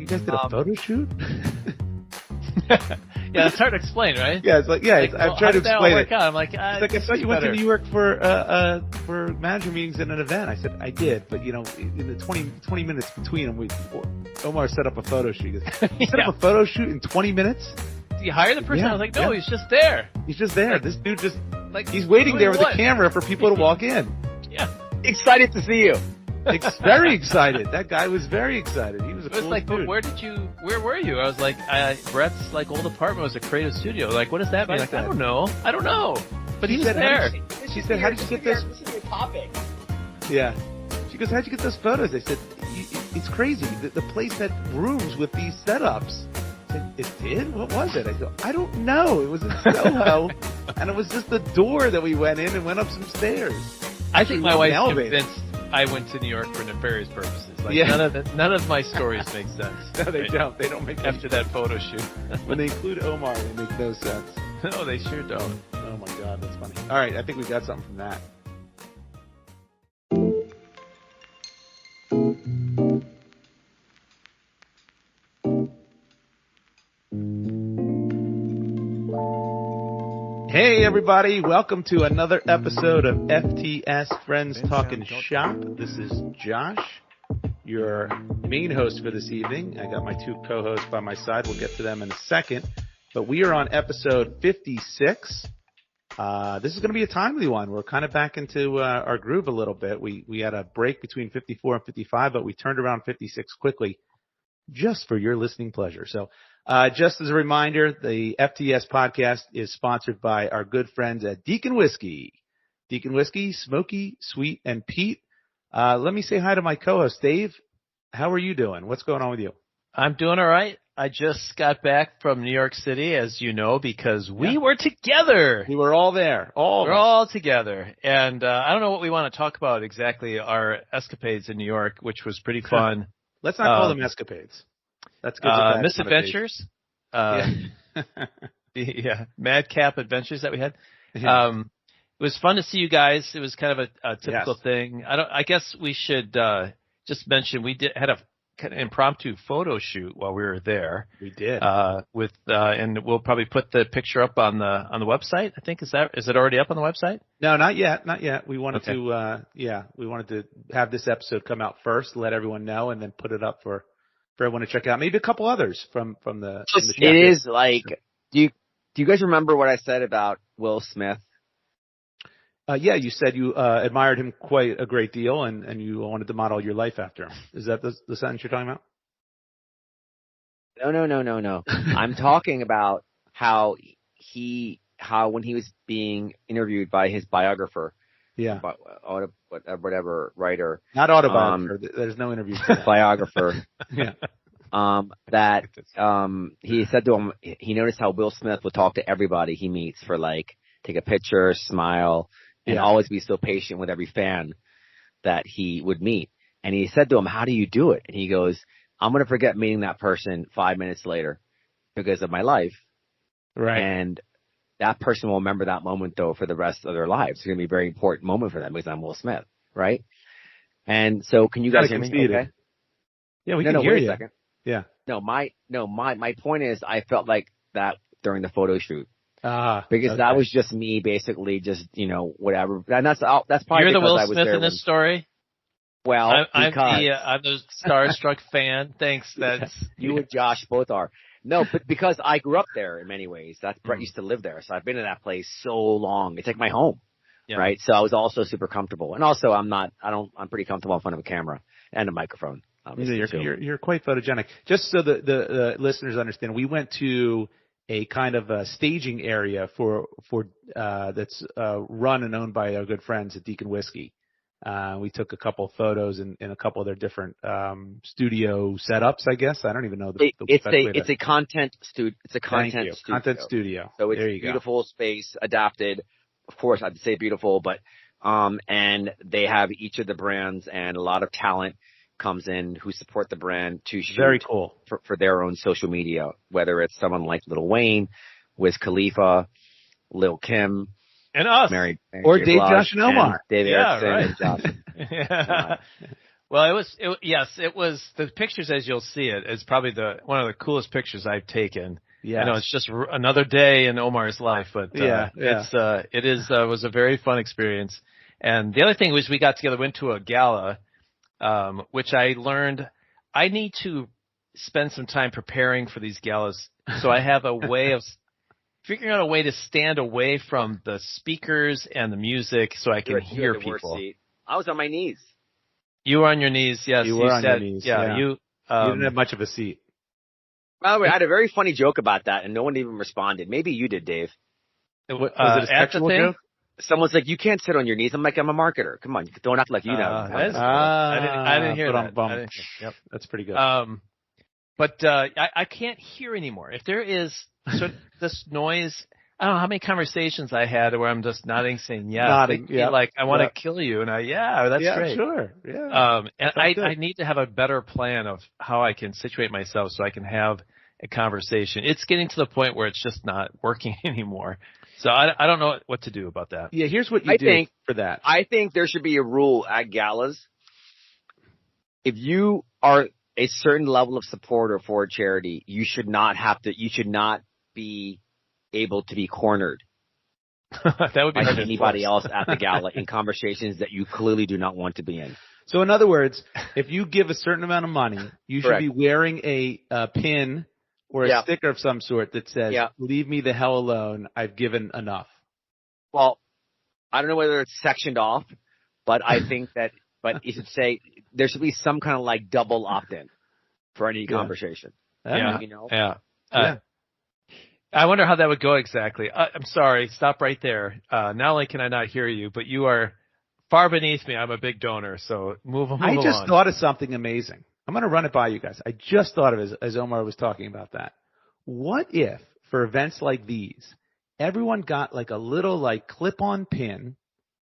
you guys did a photo shoot? Yeah, it's hard to explain, right? Yeah, it's like, I'm trying to explain it. I'm like, I thought you went to New York for manager meetings and an event. I said, I did, but in the 20 minutes between them, Omar set up a photo shoot. You set up a photo shoot in 20 minutes? Do you hire the person? I was like, no, he's just there. He's just there. This dude he's waiting there with a camera for people to walk in. Yeah. Excited to see you. Very excited. That guy was very excited. He was a cool dude. Where were you? I was like, Brett's old apartment was a creative studio. Like, what does that mean? Like, I don't know. But he was there. She said, how did you get this? This is your topic. Yeah. She goes, how'd you get those photos? I said, it's crazy. The place had rooms with these setups. I said, it did? What was it? I go, I don't know. It was in Soho, and it was just the door that we went in and went up some stairs. I think my wife's convinced I went to New York for nefarious purposes. Like, none of my stories make sense. No, they don't. They don't make sense. After that photo shoot. When they include Omar, they make no sense. No, they sure don't. Oh my God, that's funny. All right, I think we got something from that. Hey everybody, welcome to another episode of FTS Friends Talking Shop. This is Josh, your main host for this evening. I got my two co-hosts by my side. We'll get to them in a second. But we are on episode 56. This is going to be a timely one. We're kind of back into our groove a little bit. We had a break between 54 and 55, but we turned around 56 quickly just for your listening pleasure. So just as a reminder, the FTS podcast is sponsored by our good friends at Deacon Whiskey. Deacon Whiskey, Smokey, Sweet, and Pete. Let me say hi to my co-host, Dave. How are you doing? What's going on with you? I'm doing all right. I just got back from New York City, as you know, because we were together. We were all there. We're all together. And I don't know what we want to talk about exactly, our escapades in New York, which was pretty fun. Let's not call them escapades. That's good. Misadventures. Madcap adventures that we had. It was fun to see you guys. It was kind of a typical thing. I guess we should just mention we had a kind of impromptu photo shoot while we were there. We did. And we'll probably put the picture up on the website. I think is it already up on the website? No, not yet. We wanted to have this episode come out first, let everyone know, and then put it up for everyone to check out. Maybe a couple others from the chapter. It is like, do you guys remember what I said about Will Smith? You said you admired him quite a great deal, and you wanted to model your life after him. Is that the sentence you're talking about? No. I'm talking about how when he was being interviewed by his biographer, whatever writer, not autobiographer. There's no interview. Biographer. Yeah. That he said to him, he noticed how Will Smith would talk to everybody he meets for take a picture, smile, and always be so patient with every fan that he would meet. And he said to him, how do you do it? And he goes, I'm going to forget meeting that person 5 minutes later because of my life. Right. And that person will remember that moment, though, for the rest of their lives. It's going to be a very important moment for them because I'm Will Smith, right? And so can you guys hear me? Okay? Yeah, we can hear you. Wait a second. Yeah. My point is I felt like that during the photo shoot. Because that was just me basically just, whatever. And that's probably You're the Will I was Smith there in this story? Well, I'm the starstruck fan. Thanks. That's you and Josh both are. No, but because I grew up there in many ways. Brett used to live there. So I've been in that place so long. It's like my home. Yeah. Right. So I was also super comfortable. And also I'm pretty comfortable in front of a camera and a microphone. You're quite photogenic. Just so the listeners understand, we went to a kind of a staging area for that's run and owned by our good friends at Deacon Whiskey. We took a couple of photos in a couple of their different studio setups, I guess. I don't even know it's a content studio. It's a content studio. Content studio. So it's a beautiful space adapted. Of course, I'd say beautiful, but and they have each of the brands and a lot of talent comes in who support the brand to shoot very cool for their own social media, whether it's someone like Lil Wayne, Wiz Khalifa, Lil Kim, and us, Mary or J. Dave, Blige, Josh, and Omar. David Erickson right. and Josh. Well, it was the pictures as you'll see it is probably one of the coolest pictures I've taken. Yeah, I know it's just another day in Omar's life, but it was a very fun experience. And the other thing was we got together, went to a gala, which I learned I need to spend some time preparing for these galas. So I have a way of figuring out a way to stand away from the speakers and the music so I can hear people. I was on my knees. You were on your knees, yes. You were on your knees. Yeah, you didn't have much of a seat. By the way, I had a very funny joke about that, and no one even responded. Maybe you did, Dave. Was it a sexual joke? Someone's like, "You can't sit on your knees." I'm like, "I'm a marketer. Come on, don't act like you know." I didn't hear that. Yep, that's pretty good. But I can't hear anymore. If there is this noise, I don't know how many conversations I had where I'm just nodding, saying, "Yeah," nodding, like I want to kill you, and that's great. Sure, yeah. And I need to have a better plan of how I can situate myself so I can have a conversation. It's getting to the point where it's just not working anymore. So I don't know what to do about that. Yeah, here's what you do for that. I think there should be a rule at galas. If you are a certain level of supporter for a charity, you should not be able to be cornered. That would be by anybody else at the gala in conversations that you clearly do not want to be in. So in other words, if you give a certain amount of money, you should be wearing a pin or a sticker of some sort that says, "Leave me the hell alone. I've given enough." Well, I don't know whether it's sectioned off, but I think that, you should say there should be some kind of like double opt-in for any conversation. Yeah. You know? Yeah. I wonder how that would go exactly. I'm sorry. Stop right there. Not only can I not hear you, but you are far beneath me. I'm a big donor, so move along. I just thought of something amazing. I'm going to run it by you guys. I just thought of it as Omar was talking about that. What if, for events like these, everyone got like a little like clip-on pin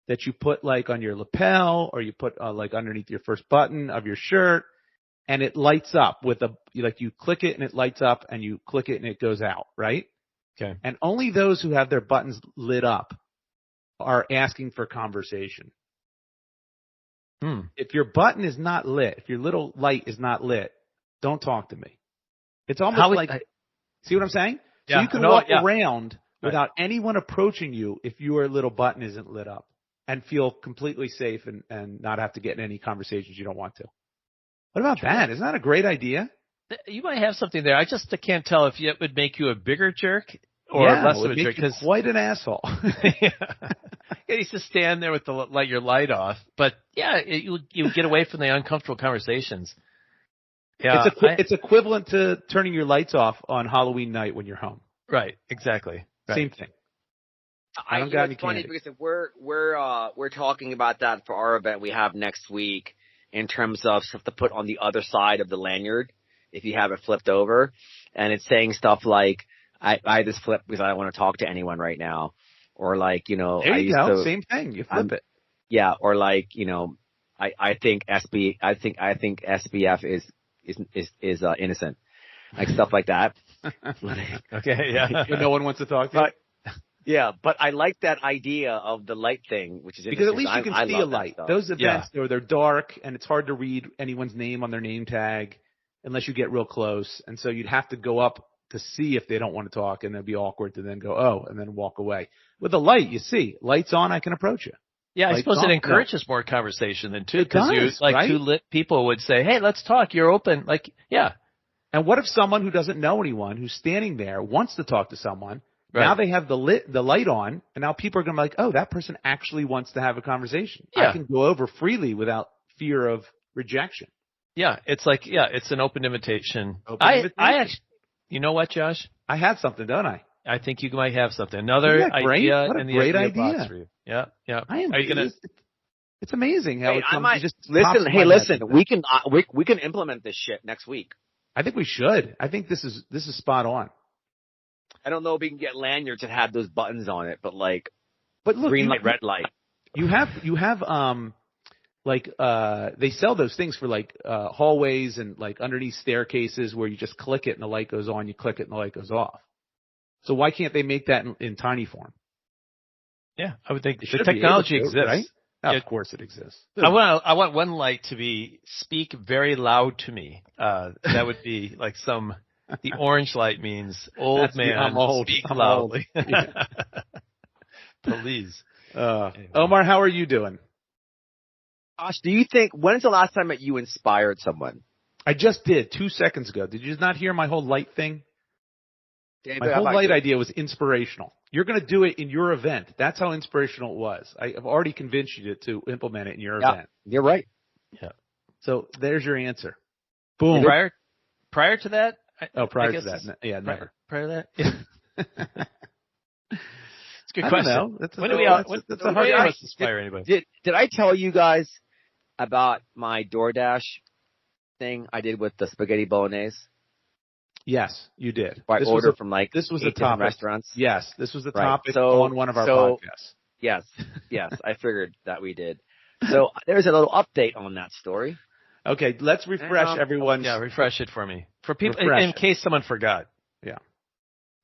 that you put like on your lapel or you put like underneath your first button of your shirt, and it lights up with you click it and it lights up, and you click it and it goes out, right? Okay. And only those who have their buttons lit up are asking for conversation. If your button is not lit, if your little light is not lit, don't talk to me. It's almost see what I'm saying? Yeah, so you can walk around without anyone approaching you if your little button isn't lit up, and feel completely safe and not have to get in any conversations you don't want to. What about that? Isn't that a great idea? You might have something there. I just can't tell if it would make you a bigger jerk or less of a jerk. Because quite an asshole. You used to stand there with your light off, but you get away from the uncomfortable conversations. Yeah, it's equivalent to turning your lights off on Halloween night when you're home. Right, exactly. Right. Same thing. I don't got any candy. Because if we're talking about that for our event we have next week in terms of stuff to put on the other side of the lanyard if you have it flipped over, and it's saying stuff like I just flip because I don't want to talk to anyone right now. Or like, there you go. Same thing. You flip it. Yeah. Or like, I think SBF is innocent. Like stuff like that. Okay. Yeah. No one wants to talk to you. But I like that idea of the light thing, which is because at least you can see a light. Those events, they're dark and it's hard to read anyone's name on their name tag unless you get real close. And so you'd have to go up to see if they don't want to talk, and it'd be awkward to then go, and then walk away. With a light, you see, lights on, I can approach you. Yeah, I suppose it encourages more conversation than two, because two lit people would say, "Hey, let's talk. You're open." And what if someone who doesn't know anyone who's standing there wants to talk to someone? Right. Now they have the light on, and now people are going to be like, "Oh, that person actually wants to have a conversation." Yeah. I can go over freely without fear of rejection. Yeah, it's it's an open invitation. I actually. You know what, Josh? I have something, don't I? I think you might have something. Another idea in the great idea box for you. Yeah. Are you gonna? It's amazing how it comes. Listen. We can implement this shit next week. I think we should. I think this is spot on. I don't know if we can get lanyards that have those buttons on it, but look, green light, red light. You have they sell those things for hallways and underneath staircases where you just click it and the light goes on, you click it and the light goes off. So why can't they make that in tiny form? Yeah, I would think the technology exists, right? Of course it exists. I want one light to be speak very loud to me. That would be like the orange light means old man, I'm old. speak I'm loudly. Old. Yeah. Please. Anyway. Omar, how are you doing? Josh, do you think, when's the last time that you inspired someone? I just did 2 seconds ago. Did you not hear my whole light thing? David, my whole light idea was inspirational. You're going to do it in your event. That's how inspirational it was. I've already convinced you to implement it in your event. You're right. Yeah. So there's your answer. Boom. Prior to that? Prior to that. Yeah, never. Prior to that? Yeah. It's a good question. Know. That's a hard question to inspire anybody. Did I tell you guys about my DoorDash thing I did with the spaghetti bolognese? Yes, you did. I ordered from this was 8 different restaurants. Yes, this was the topic on one of our podcasts. Yes, I figured that we did. So there's a little update on that story. Okay, let's refresh everyone. Yeah, refresh it for me. For people, in case someone forgot. Yeah.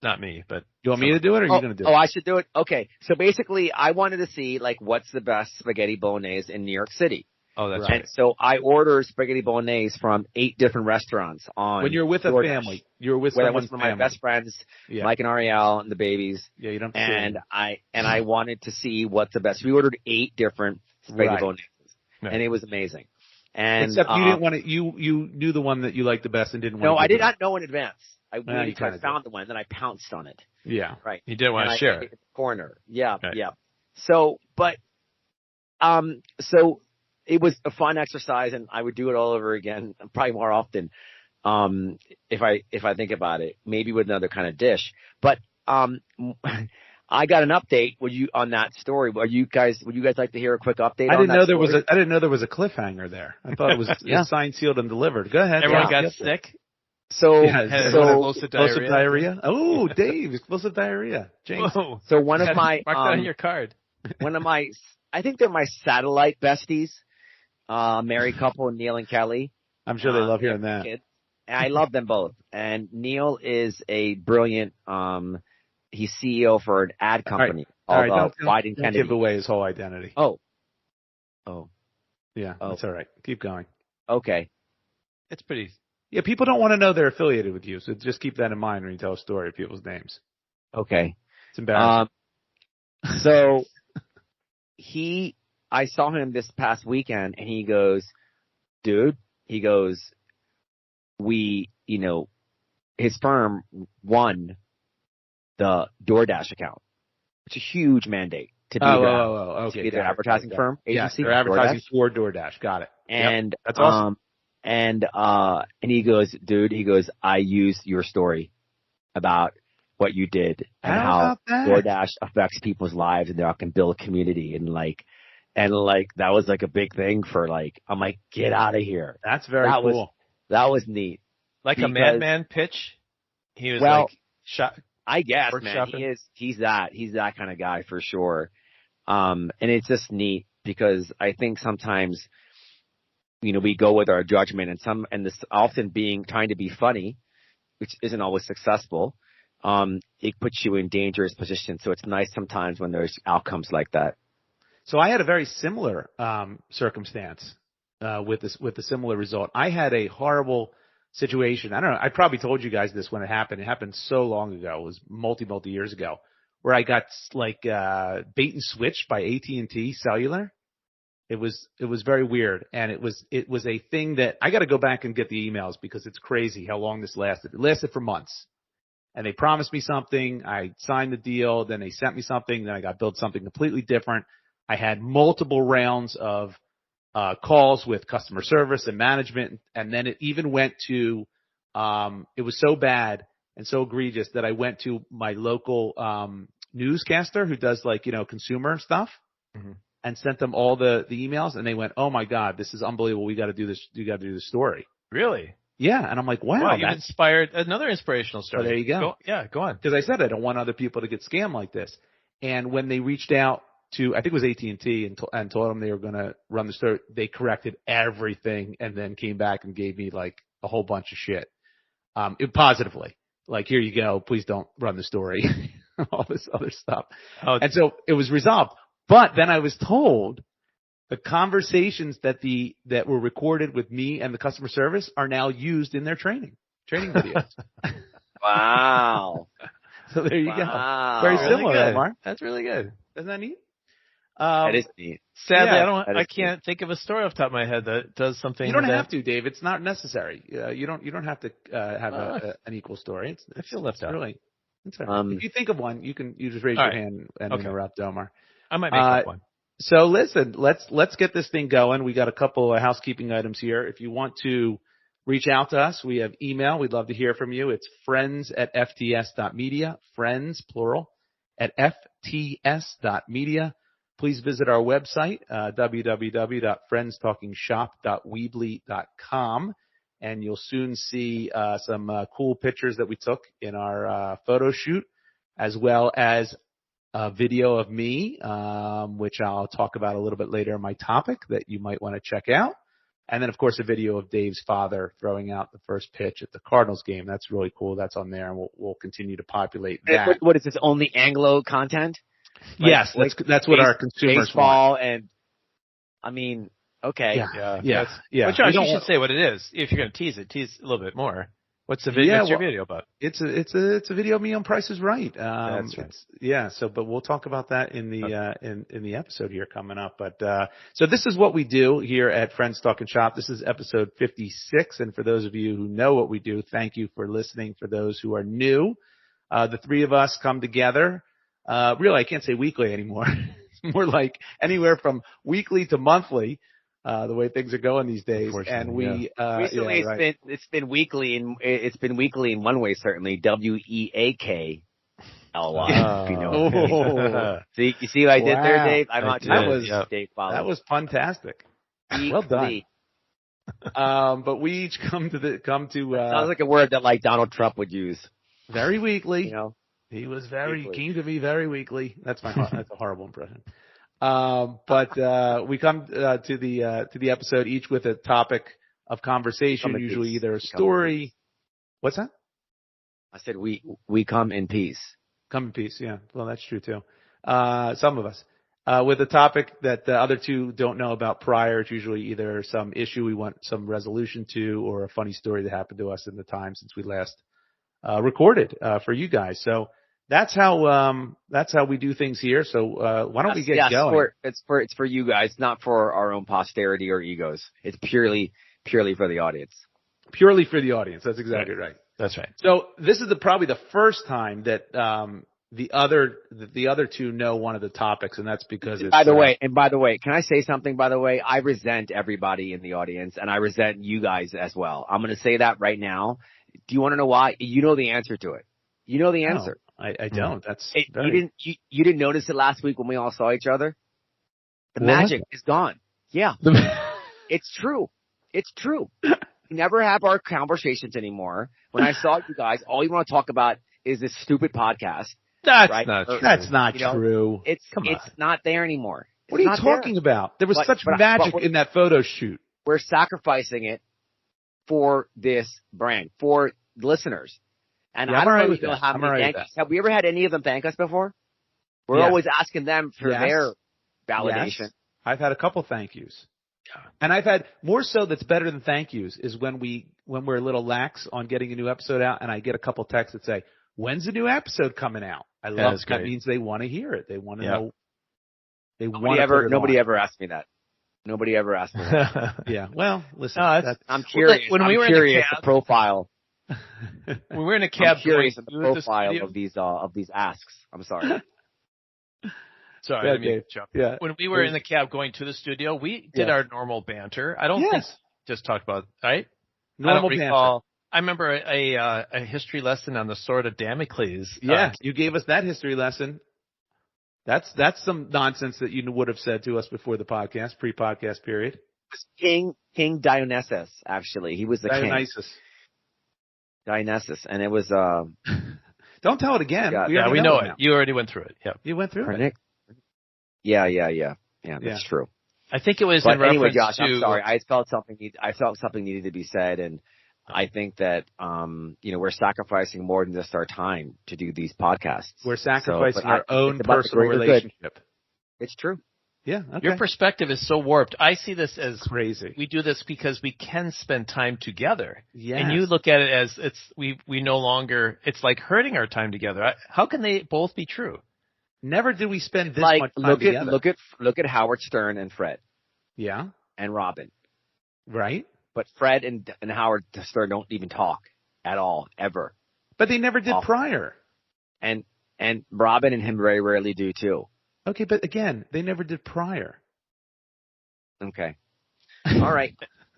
Not me, but. You want me to do it or are you going to do it? Oh, I should do it? Okay. So basically, I wanted to see, what's the best spaghetti bolognese in New York City. Oh, that's right. And so I ordered spaghetti bolognese from 8 different restaurants on when you're with a DoorDash. family. You're with someone's family. My best friends, Mike and Ariel and the babies. Yeah, you don't I wanted to see what's the best. We ordered 8 different spaghetti bolognese. Right. And it was amazing. And except you didn't want to, you knew the one that you liked the best and didn't want to. No, I did not know in advance. I found the one, and then I pounced on it. Yeah. Right. You didn't want to share it. Corner. Yeah, right. Yeah. So it was a fun exercise, and I would do it all over again, probably more often, if I think about it, maybe with another kind of dish. But I got an update. On that story? Would you guys like to hear a quick update? I didn't know there was a cliffhanger there. I thought it was signed, sealed, and delivered. Go ahead. Everyone got sick. So explosive diarrhea. Oh, Dave, explosive diarrhea. James. Whoa. So one of my mark that on your card. One of my, I think they're my satellite besties. Married couple, Neil and Kelly. I'm sure they love hearing that. Kids. And I love them both. And Neil is a brilliant. He's CEO for an ad company called Wyden Kennedy. Give away his whole identity. Oh. Yeah, that's all right. Keep going. Okay. It's pretty. Yeah, people don't want to know they're affiliated with you, so just keep that in mind when you tell a story of people's names. Okay. It's embarrassing. So I saw him this past weekend, and he goes, dude, his firm won the DoorDash account. It's a huge mandate to be their advertising firm agency. They're advertising for DoorDash. Got it. And that's awesome. And he goes, dude, I used your story about what you did and how DoorDash affects people's lives and how it can build a community and that was a big thing for I'm like, get out of here. That's very cool. That was neat. Like a madman pitch. He was shot. I guess, man, he's that kind of guy for sure. And it's just neat because I think sometimes, we go with our judgment and this often trying to be funny, which isn't always successful. It puts you in dangerous positions. So it's nice sometimes when there's outcomes like that. So I had a very similar circumstance with a similar result. I had a horrible situation. I don't know. I probably told you guys this when it happened. It happened so long ago. It was multi years ago, where I got bait and switched by AT&T Cellular. It was very weird, and it was a thing that I got to go back and get the emails because it's crazy how long this lasted. It lasted for months. And they promised me something. I signed the deal. Then they sent me something. Then I got billed something completely different. I had multiple rounds of calls with customer service and management. And then it even went to it was so bad and so egregious that I went to my local newscaster who does consumer stuff and sent them all the emails. And they went, oh, my God, this is unbelievable. We got to do this. You got to do this story. Really? Yeah, and I'm like, wow. You inspired another inspirational story. There you go. Go on. Because I said I don't want other people to get scammed like this. And when they reached out to, I think it was AT&T and told them they were going to run the story, they corrected everything and then came back and gave me a whole bunch of shit. Positively. Here you go. Please don't run the story. All this other stuff. And so it was resolved. But then I was told the conversations that were recorded with me and the customer service are now used in their training videos. Wow. So there you Wow. go. Very Really similar, good. Omar. That's really good. Isn't that neat? That is neat. Sadly, Yeah, I can't think of a story off the top of my head that does something. You don't have to, Dave. It's not necessary. You don't have to have an equal story. I feel left out. Really. It's all right. If you think of one, you just raise your hand and interrupt Omar. I might make up one. So listen, let's get this thing going. We got a couple of housekeeping items here. If you want to reach out to us, we have email. We'd love to hear from you. It's friends@fts.media. Friends, plural, at fts.media. Please visit our website, www.friendstalkingshop.weebly.com, and you'll soon see some cool pictures that we took in our photo shoot, as well as a video of me, which I'll talk about a little bit later in my topic that you might want to check out. And then, of course, a video of Dave's father throwing out the first pitch at the Cardinals game. That's really cool. That's on there, and we'll continue to populate that. What is this, only Anglo content? Yes, that's what our consumers baseball want. And I mean, okay. Yeah. But Josh, you should say what it is. If you're going to tease it, tease a little bit more. What's the video? What's your video about? It's a video of me on Price is Right. That's right. But we'll talk about that in the in the episode here coming up. But so this is what we do here at Friends Talk and Shop. This is episode 56, and for those of you who know what we do, thank you for listening. For those who are new, the three of us come together. Really, I can't say weekly anymore. It's more like anywhere from weekly to monthly, the way things are going these days. And we, recently it's been weekly, and it's been weekly in one way, certainly. WEAKLY. See, you see what I did there, Dave? I'm not Dave follow. That was fantastic. Well done. But we each come to sounds like a word that like Donald Trump would use. Very weekly. You know. He was came to me very weekly. That's a horrible impression. But we come to the episode each with a topic of conversation, usually either a story. What's that? I said we come in peace. Come in peace, yeah. Well, that's true too. Some of us. With a topic that the other two don't know about prior. It's usually either some issue we want some resolution to, or a funny story that happened to us in the time since we last recorded for you guys. So that's how we do things here. So why don't we get going? It's for you guys, not for our own posterity or egos. It's purely for the audience. Purely for the audience. That's exactly right. That's right. So this is probably the first time that the other two know one of the topics, and that's because it's. By the way, can I say something? By the way, I resent everybody in the audience, and I resent you guys as well. I'm going to say that right now. Do you want to know why? You know the answer to it. You know the answer. No, I don't. That's you didn't notice it last week when we all saw each other? The magic is gone. Yeah. It's true. It's true. We never have our conversations anymore. When I saw you guys, all you want to talk about is this stupid podcast. That's right? not true. That's not true. It's not there anymore. What are you talking about? There was such magic in that photo shoot. We're sacrificing it for this brand, for listeners. And I don't know how many thank yous. Have we ever had any of them thank us before? We're always asking them for their validation. Yes. I've had a couple thank yous. And I've had more so that's better than thank yous is when we're a little lax on getting a new episode out, and I get a couple texts that say, "When's the new episode coming out?" I love that. Means they want to hear it. They want to know. Nobody ever asked me that. Nobody ever asked me that. Yeah. Well, listen. I'm curious. When we were curious in the cab, the profile. When we were in a cab, I'm curious of the profile of these asks. I'm sorry. Sorry, I didn't jump. Yeah. When we were in the cab going to the studio, we did our normal banter. I don't think just talked about right. Normal banter. I remember a history lesson on the sword of Damocles. Yeah, you gave us that history lesson. That's some nonsense that you would have said to us before the podcast, pre-podcast period. King Dionysus, actually. He was the king. Dionysus. And it was Don't tell it again. We know it. You already went through it. Yeah. You went through it. Yeah, that's true. I think it was but in reference anyway, Josh, to... I'm sorry. I felt something needed to be said, and I think that we're sacrificing more than just our time to do these podcasts. We're sacrificing our own personal relationship. It's true. Yeah. Okay. Your perspective is so warped. I see this as crazy. We do this because we can spend time together. Yes. And you look at it as we no longer, it's like hurting our time together. How can they both be true? Never did we spend this much time together. Look at Howard Stern and Fred. Yeah. And Robin. Right. But Fred and Howard Stern don't even talk at all, ever. But they never did prior. And Robin and him very rarely do too. Okay, but again, they never did prior. Okay. All right.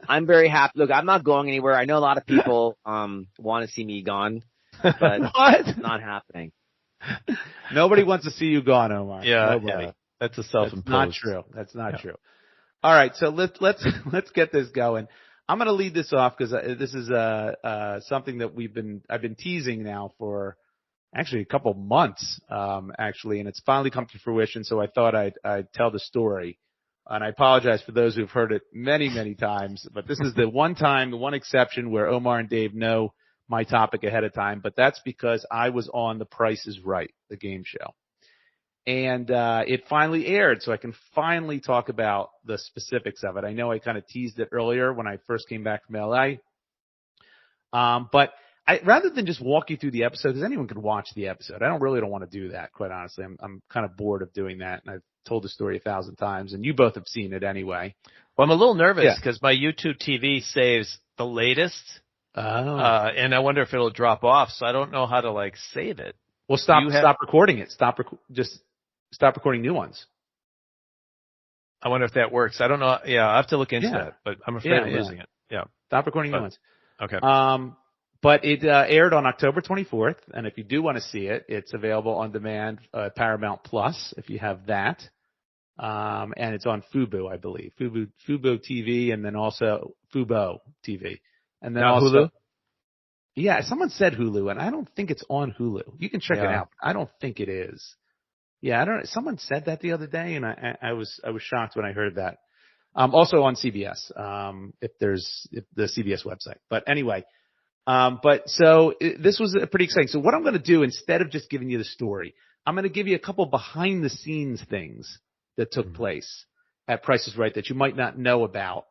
I'm very happy. Look, I'm not going anywhere. I know a lot of people want to see me gone, but it's not happening. Nobody wants to see you gone, Omar. Yeah, that's a self-imposed. That's not true. That's not true. All right, so let's get this going. I'm going to lead this off because this is something that I've been teasing now for actually a couple months, and it's finally come to fruition. So I thought I'd tell the story, and I apologize for those who've heard it many, many times. But this is the one exception where Omar and Dave know my topic ahead of time. But that's because I was on The Price is Right, the game show, and it finally aired, so I can finally talk about the specifics of it. I know I kind of teased it earlier when I first came back from LA, but rather than just walk you through the episode, because anyone could watch the episode, I don't want to do that, quite honestly. I'm kind of bored of doing that, and I've told the story 1,000 times, and you both have seen it anyway. Well, I'm a little nervous because my YouTube TV saves the latest, and I wonder if it'll drop off, so I don't know how to, save it. Well, stop recording it. Just stop recording new ones. I wonder if that works. I don't know. Yeah, I have to look into that, but I'm afraid of losing it. Yeah. Stop recording new ones. Okay. But it aired on October 24th, and if you do want to see it, it's available on demand Paramount Plus if you have that, and it's on Fubo, I believe, Fubo TV, and then also Fubo TV, and then also Hulu. Yeah, someone said Hulu, and I don't think it's on Hulu. You can check it out. I don't think it is. Yeah, I don't. Someone said that the other day, and I was shocked when I heard that. Also on CBS, if the CBS website, but anyway. This was pretty exciting. So what I'm going to do, instead of just giving you the story, I'm going to give you a couple behind the scenes things that took place at Price is Right that you might not know about,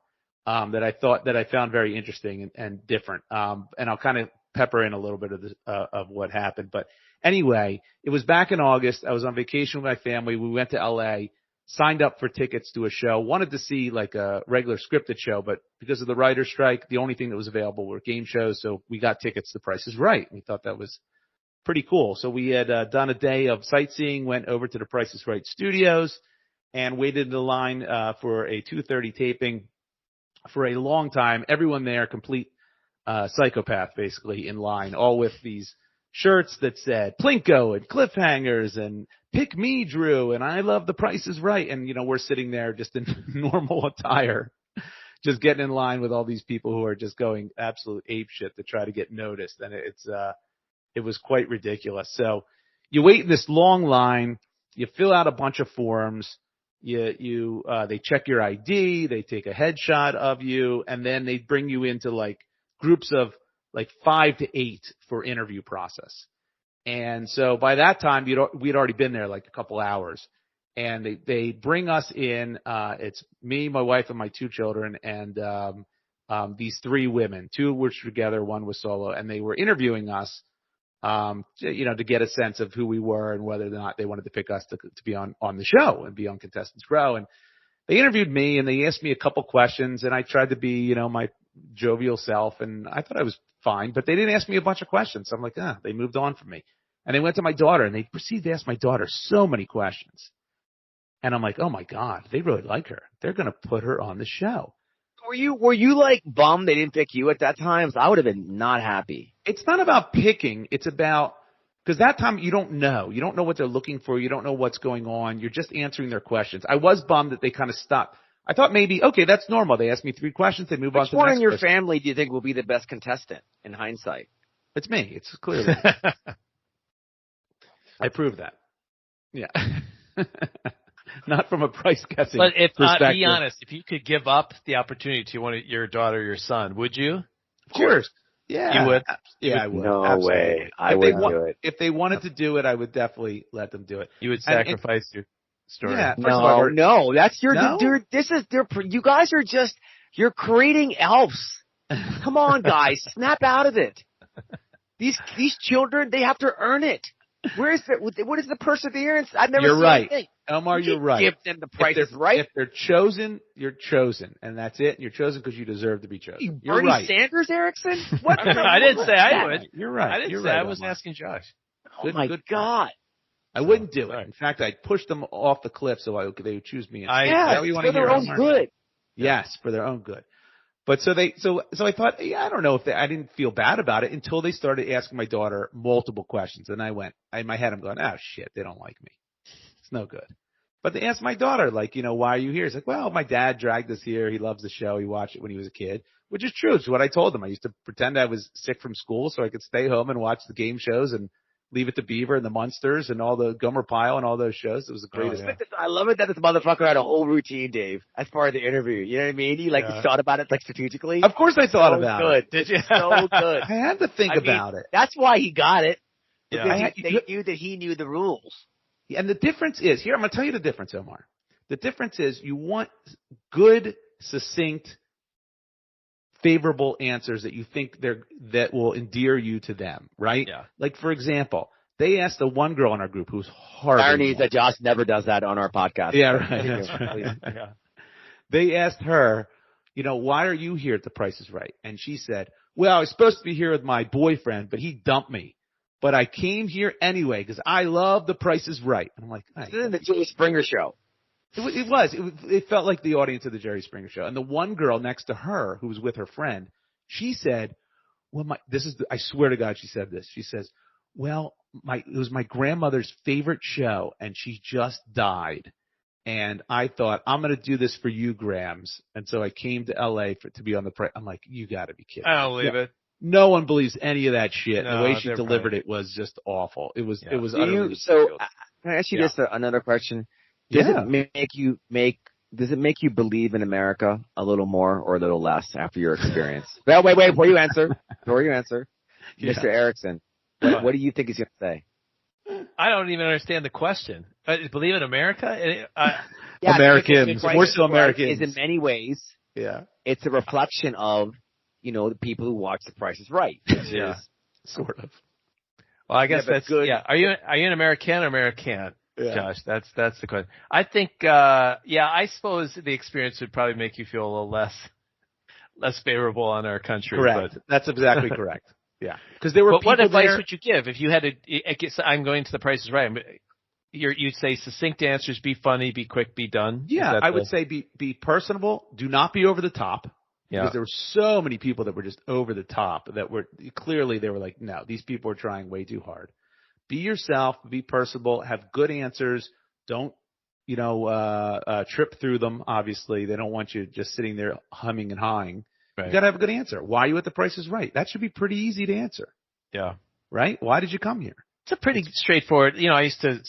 that I found very interesting and different. And I'll kind of pepper in a little bit of what happened. But anyway, it was back in August. I was on vacation with my family. We went to LA. Signed up for tickets to a show, wanted to see a regular scripted show, but because of the writer's strike, the only thing that was available were game shows. So we got tickets to Price is Right. We thought that was pretty cool. So we had done a day of sightseeing, went over to the Price is Right studios and waited in the line for a 2:30 taping for a long time. Everyone there, complete psychopath basically in line, all with these shirts that said Plinko and cliffhangers and pick me, Drew, and I love The Price is Right. And, we're sitting there just in normal attire, just getting in line with all these people who are just going absolute apeshit to try to get noticed. And it was quite ridiculous. So you wait in this long line, you fill out a bunch of forms, they check your ID, they take a headshot of you, and then they bring you into groups of 5 to 8 for interview process. And so by that time, we'd already been there a couple hours, and they bring us in. It's me, my wife, and my 2 children, and these 3 women. 2 were together, 1 was solo, and they were interviewing us, to get a sense of who we were and whether or not they wanted to pick us to be on the show and be on Contestants Row. And they interviewed me, and they asked me a couple questions, and I tried to be, my jovial self, and I thought I was fine, but they didn't ask me a bunch of questions. So I'm like, they moved on from me. And they went to my daughter, and they proceeded to ask my daughter so many questions. And I'm like, oh my God, they really like her. They're going to put her on the show. Were you bummed they didn't pick you at that time? I would have been not happy. It's not about picking. It's about, because that time you don't know. You don't know what they're looking for. You don't know what's going on. You're just answering their questions. I was bummed that they kind of stopped. I thought maybe, okay, that's normal. They asked me 3 questions. They move on to the next. Which one in your family do you think will be the best contestant in hindsight? It's me. It's clearly. I proved that. Yeah. Not from a price guessing perspective. But be honest, if you could give up the opportunity to your daughter or your son, would you? Of course. Yeah. You would? Yeah, I would. No Absolutely. way. I wouldn't do it. If they wanted to do it, I would definitely let them do it. You would sacrifice your... story. Yeah. No, that's your, No? you guys are just, you're creating elves. Come on, guys, snap out of it. These children, they have to earn it. What is the perseverance? I've never seen anything. Elmar, you're right. Give them the prices right. If they're chosen, you're chosen, and that's it. You're chosen because you deserve to be chosen. You're Bernie right. Sanders, Erickson? What? I didn't say I would. You're right. I didn't say I was asking Josh. Oh my God. I wouldn't do it. In fact, I'd push them off the cliff so they would choose me. For their own good. Yes, for their own good. But so I thought, I don't know if I didn't feel bad about it until they started asking my daughter multiple questions. And in my head, I'm going, oh shit, they don't like me. It's no good. But they asked my daughter, like, why are you here? It's like, well, my dad dragged us here. He loves the show. He watched it when he was a kid, which is true. It's what I told them. I used to pretend I was sick from school so I could stay home and watch the game shows and Leave It to Beaver and the Munsters and all the Gomer Pyle and all those shows. It was the greatest. I love it that this motherfucker had a whole routine, Dave, as part of the interview. You know what I mean? He thought about it strategically. Of course I thought about it. Did you? So good. I had to think about it. That's why he got it. Yeah. They knew that he knew the rules. And the difference is, here, I'm going to tell you the difference, Omar. The difference is you want good, succinct, favorable answers that you think that will endear you to them, right? Yeah. Like, for example, they asked the one girl in our group who's horrible. Irony is that Josh never does that on our podcast. Yeah, right. That's right. Yeah. They asked her, why are you here at The Price is Right? And she said, well, I was supposed to be here with my boyfriend, but he dumped me. But I came here anyway because I love The Price is Right. And I'm like, this is the Jerry Springer show. It was. It felt like the audience of the Jerry Springer show. And the one girl next to her who was with her friend, she said, well, I swear to God, she said this. She says, well, it was my grandmother's favorite show and she just died. And I thought, I'm going to do this for you, Grams. And so I came to LA to be on The Price. I'm like, you got to be kidding. I don't believe it. No one believes any of that shit. No, the way she delivered it was just awful. It was utterly ridiculous. So can I ask you this another question? Does it make you believe in America a little more or a little less after your experience? Well, wait, before you answer, Mr. Erickson, what do you think he's going to say? I don't even understand the question. Believe in America? Americans, more so Americans. Is in many ways, it's a reflection of, the people who watch The Price is Right. Sort of. Well, I guess that's good. Yeah. Are you an American or American? Yeah. Josh, that's the question. I think, I suppose the experience would probably make you feel a little less favorable on our country. Correct. But. That's exactly correct. Yeah. Because there were people what advice there. would you give if you had I guess I'm going to The Price is Right. You'd say succinct answers, be funny, be quick, be done. Yeah, I would say be personable. Do not be over the top. Yeah. Because there were so many people that were just over the top that were clearly they were like, no, these people are trying way too hard. Be yourself, be personable, have good answers. Don't, trip through them. Obviously, they don't want you just sitting there humming and hawing. Right. You got to have a good answer. Why are you at The Price is Right? That should be pretty easy to answer. Yeah. Right? Why did you come here? It's a pretty straightforward. I used to.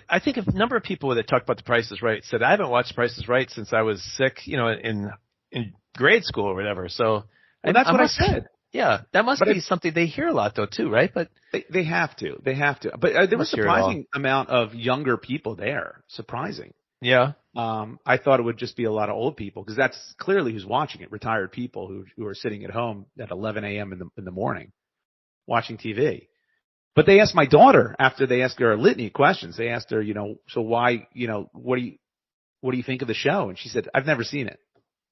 I think a number of people that talk about The Price is Right said I haven't watched The Price is Right since I was sick. In grade school or whatever. So that's what I said. Yeah, that must be something they hear a lot though too, right? But they have to. But there was a surprising amount of younger people there. Surprising. Yeah. I thought it would just be a lot of old people because that's clearly who's watching it. Retired people who are sitting at home at 11 a.m. in the morning watching TV. But they asked my daughter after they asked her a litany of questions. They asked her, so why, what do you think of the show? And she said, I've never seen it.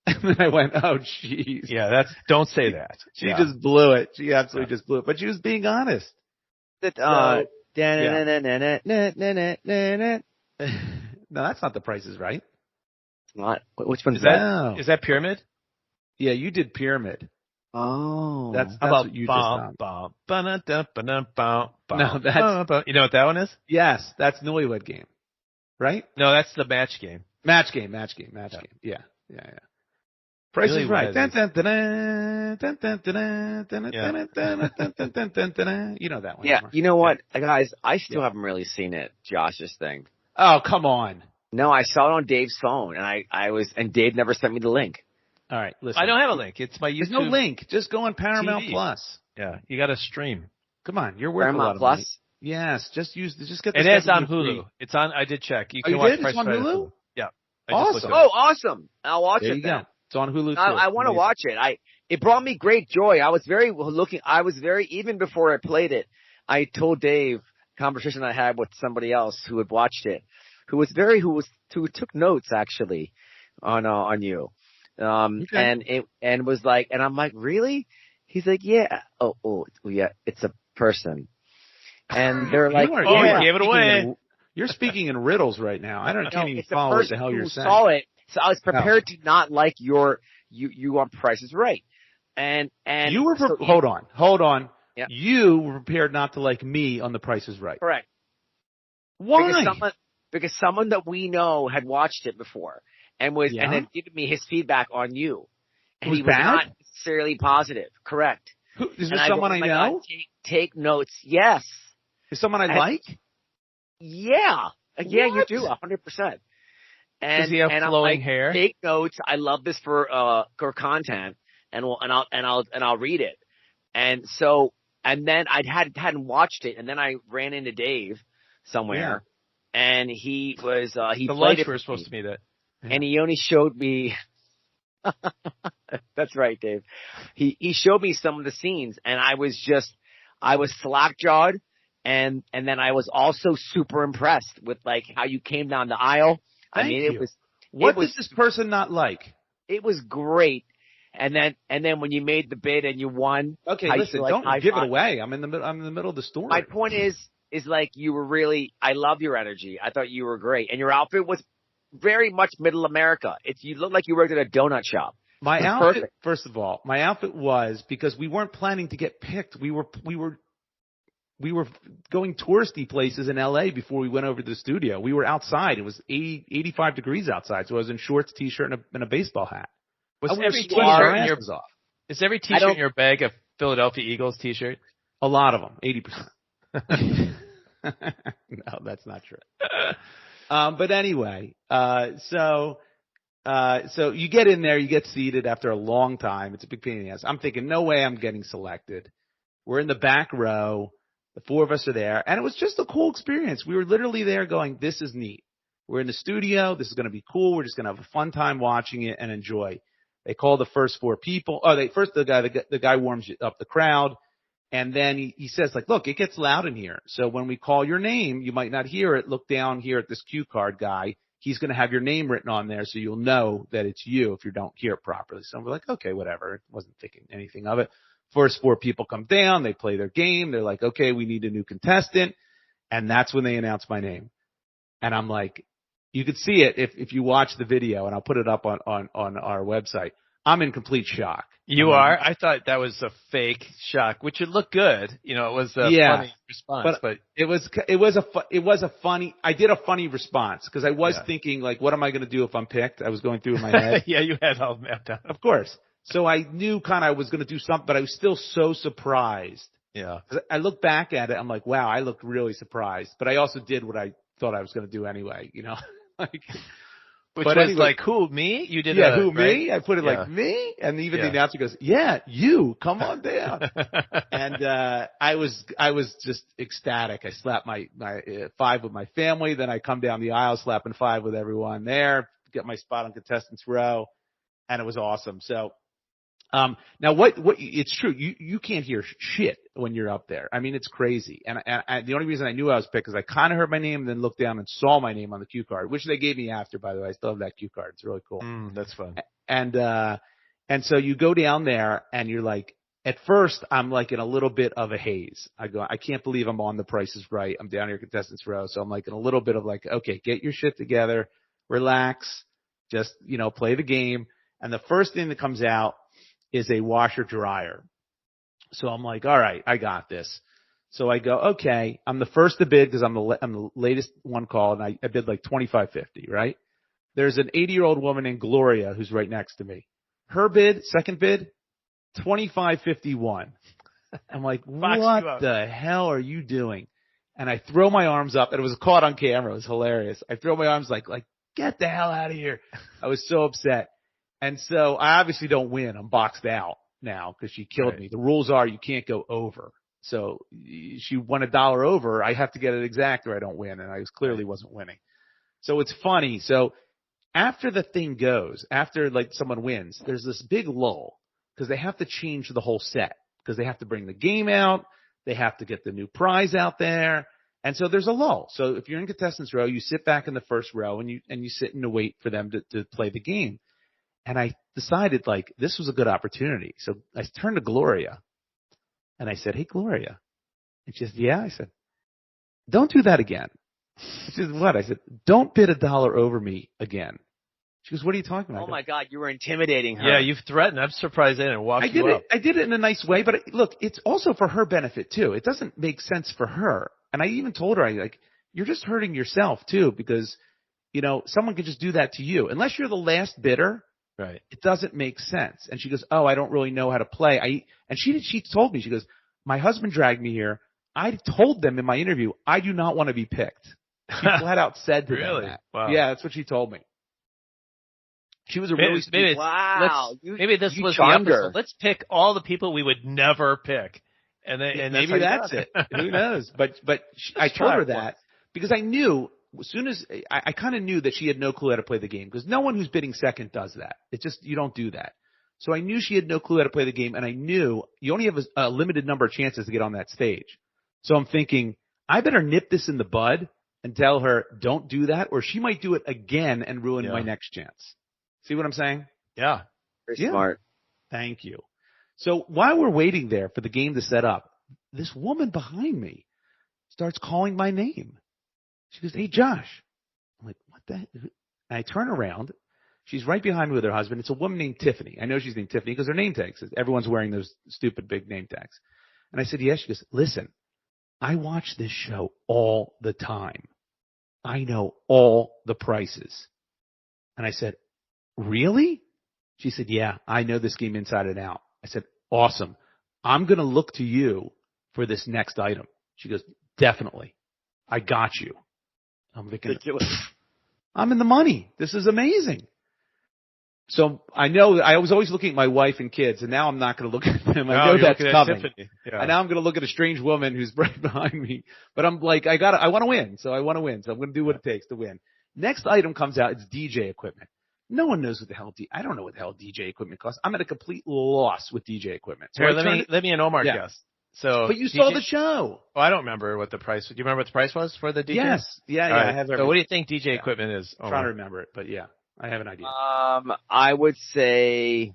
And then I went, oh, jeez. Yeah, don't say that. She just blew it. She absolutely just blew it. But she was being honest. No, that's not The Price is Right. It's not. Which one's that? Is that Pyramid? Yeah, you did Pyramid. Oh. That's what you just done. No, that's... You know what that one is? Yes, that's Newlywed Game. Right? No, that's the Match Game. Match game. Yeah. Price is Right. You know that one. Yeah. You know what, guys? I still haven't really seen it. Josh's thing. Oh, come on. No, I saw it on Dave's phone, and Dave never sent me the link. All right, listen. I don't have a link. It's my YouTube. There's no link. Just go on Paramount TV. Plus. Yeah, you got to stream. Come on, you're worth Paramount a lot of Plus. money. Yes, just get. It is on Hulu. It's on. I did check. You can watch It's on Hulu. Yeah. Awesome. Oh, awesome! I'll watch there it you then. Go. It's on Hulu. I want to watch it. It brought me great joy. I was very even before I played it. I told Dave conversation I had with somebody else who had watched it, who took notes actually on you, okay. and was like, and I'm like, really? He's like, yeah. Oh, yeah. It's a person. And they're like, you gave it away. You're speaking in riddles right now. Can't even follow what the hell you're saying. Saw it, so I was prepared to not like you on Price is Right. And you were hold on. Yeah. You were prepared not to like me on The Price is Right. Correct. Why? Because someone that we know had watched it before and had given me his feedback on you. And he was not necessarily positive. Correct. Is there someone I know? Take notes. Yes. Is someone I like? Yeah. Yeah, you do. 100%. Does he have flowing hair? Take notes. I love this for content, and I'll read it. And so, and then hadn't watched it, and then I ran into Dave somewhere, and he was he the played lunch we were supposed to meet at, and he only showed me. That's right, Dave. He showed me some of the scenes, and I was slack-jawed. And then I was also super impressed with like how you came down the aisle. It was. What does this person not like? It was great. And then when you made the bid and you won. Okay, listen, don't give it away. I'm in the middle of the story. My point is like you were really. I love your energy. I thought you were great, and your outfit was very much middle America. You looked like you worked at a donut shop. My outfit, perfect. First of all, was because we weren't planning to get picked. We were going touristy places in LA before we went over to the studio. We were outside. It was 85 degrees outside. So I was in shorts, t-shirt, and a baseball hat. Is every t-shirt in your bag a Philadelphia Eagles t-shirt? A lot of them, 80%. No, that's not true. But anyway, so you get in there, you get seated after a long time. It's a big pain in the ass. I'm thinking, no way I'm getting selected. We're in the back row. The four of us are there, and it was just a cool experience. We were literally there going, this is neat. We're in the studio. This is going to be cool. We're just going to have a fun time watching it and enjoy. They call the first four people. The guy warms up the crowd, and then he says, like, look, it gets loud in here. So when we call your name, you might not hear it. Look down here at this cue card guy. He's going to have your name written on there so you'll know that it's you if you don't hear it properly. So we're like, okay, whatever. Wasn't thinking anything of it. First four people come down, they play their game. They're like, okay, we need a new contestant. And that's when they announce my name. And I'm like, you could see it if you watch the video, and I'll put it up on our website. I'm in complete shock. You are? I thought that was a fake shock, which would look good. It was a funny response, but it was a funny, I did a funny response because I was thinking like, what am I going to do if I'm picked? I was going through in my head. Yeah, you had all mapped out. Of course. So I knew kind of I was going to do something, but I was still so surprised. Yeah. I look back at it, I'm like, wow, I looked really surprised. But I also did what I thought I was going to do anyway, like. Which was anyway, like, who, me? You did who, me? I put it like, me? And even the announcer goes, yeah, you, come on down. And I was just ecstatic. I slapped my 5 with my family. Then I come down the aisle slapping 5 with everyone there, get my spot on contestants row. And it was awesome. So. Now what it's true. You can't hear shit when you're up there. I mean, it's crazy. And the only reason I knew I was picked is I kind of heard my name and then looked down and saw my name on the cue card, which they gave me after, by the way. I still have that cue card. It's really cool. That's fun. And so you go down there and you're like, at first I'm like in a little bit of a haze. I can't believe I'm on The Price is Right. I'm down here contestants row. So I'm like in a little bit of like, okay, get your shit together, relax, just, play the game. And the first thing that comes out is a washer dryer. So I'm like, all right, I got this. So I go, okay, I'm the first to bid because I'm the latest one called, and I bid like $25.50, right? There's an 80-year-old woman named Gloria who's right next to me. Her bid, second bid, $25.51. I'm like, what the hell are you doing? And I throw my arms up, and it was caught on camera. It was hilarious. I throw my arms like, get the hell out of here. I was so upset. And so I obviously don't win. I'm boxed out now because she killed me. The rules are you can't go over. So she won $1 over. I have to get it exact or I don't win. And I clearly wasn't winning. So it's funny. So after the thing goes, after like someone wins, there's this big lull because they have to change the whole set because they have to bring the game out. They have to get the new prize out there. And so there's a lull. So if you're in contestants row, you sit back in the first row and you sit and wait for them to play the game. And I decided like this was a good opportunity. So I turned to Gloria and I said, "Hey, Gloria." And she said, "Yeah." I said, "Don't do that again." She said, "What?" I said, "Don't bid $1 over me again." She goes, "What are you talking about?" Oh my God, you were intimidating her. Yeah, you've threatened. I'm surprised they didn't walk you up. I did it in a nice way, but look, it's also for her benefit too. It doesn't make sense for her. And I even told her, you're just hurting yourself too, because, someone could just do that to you. Unless you're the last bidder, right? It doesn't make sense. And she goes, "Oh, I don't really know how to play." And she told me, she goes, "My husband dragged me here. I told them in my interview, I do not want to be picked." She flat out said to them that. Wow. Yeah, that's what she told me. She was a really sweet. Wow. Maybe this was the charmed episode. her. Let's pick all the people we would never pick. And maybe that's it. Who knows? But I told her that because I knew as soon as I kind of knew that she had no clue how to play the game because no one who's bidding second does that. It's just, you don't do that. So I knew she had no clue how to play the game, and I knew you only have a limited number of chances to get on that stage. So I'm thinking, I better nip this in the bud and tell her, don't do that, or she might do it again and ruin my next chance. See what I'm saying? Yeah. Very smart. Thank you. So while we're waiting there for the game to set up, this woman behind me starts calling my name. She goes, "Hey, Josh." I'm like, "What the heck?" And I turn around. She's right behind me with her husband. It's a woman named Tiffany. I know she's named Tiffany because her name tag says everyone's wearing those stupid big name tags. And I said, "Yes." She goes, "Listen, I watch this show all the time. I know all the prices." And I said, "Really?" She said, "Yeah, I know this game inside and out." I said, "Awesome. I'm going to look to you for this next item." She goes, "Definitely. I got you." I'm thinking, I'm in the money. This is amazing. So I know I was always looking at my wife and kids, and now I'm not going to look at them. I know that's coming. Yeah. And now I'm going to look at a strange woman who's right behind me. But I'm like, I want to win. So I want to win. So I'm going to do what it takes to win. Next item comes out. It's DJ equipment. No one knows what the hell I don't know what the hell DJ equipment costs. I'm at a complete loss with DJ equipment. So let me and Omar guess. So, but you saw the show. Oh, I don't remember what the price. Do you remember what the price was for the DJ? Yes. Yeah. Right. I have. So what do you think DJ equipment is? I'm trying to remember it, but yeah, I have an idea. I would say.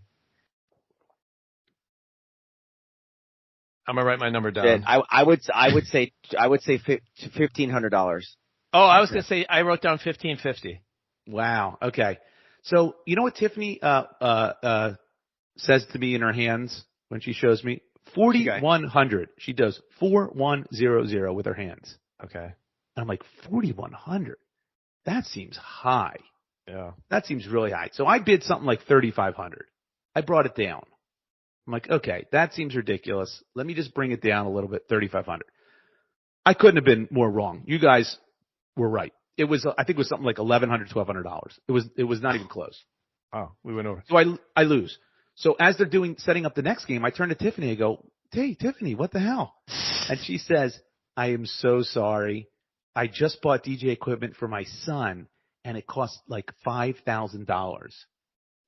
I'm gonna write my number down. I would say $1,500. Oh, I was gonna say I wrote down $1,550. Wow. Okay. So you know what Tiffany says to me in her hands when she shows me? 4,100. She does 4100 with her hands. Okay. And I'm like, 4,100. That seems high. Yeah. That seems really high. So I bid something like 3,500. I brought it down. I'm like, okay, that seems ridiculous. Let me just bring it down a little bit, 3,500. I couldn't have been more wrong. You guys were right. It was, I think it was something like $1,100, $1,200. It was not even close. Oh, we went over. So I lose. So as they're setting up the next game, I turn to Tiffany and go, "Hey, Tiffany, what the hell?" And she says, "I am so sorry. I just bought DJ equipment for my son, and it cost like $5,000.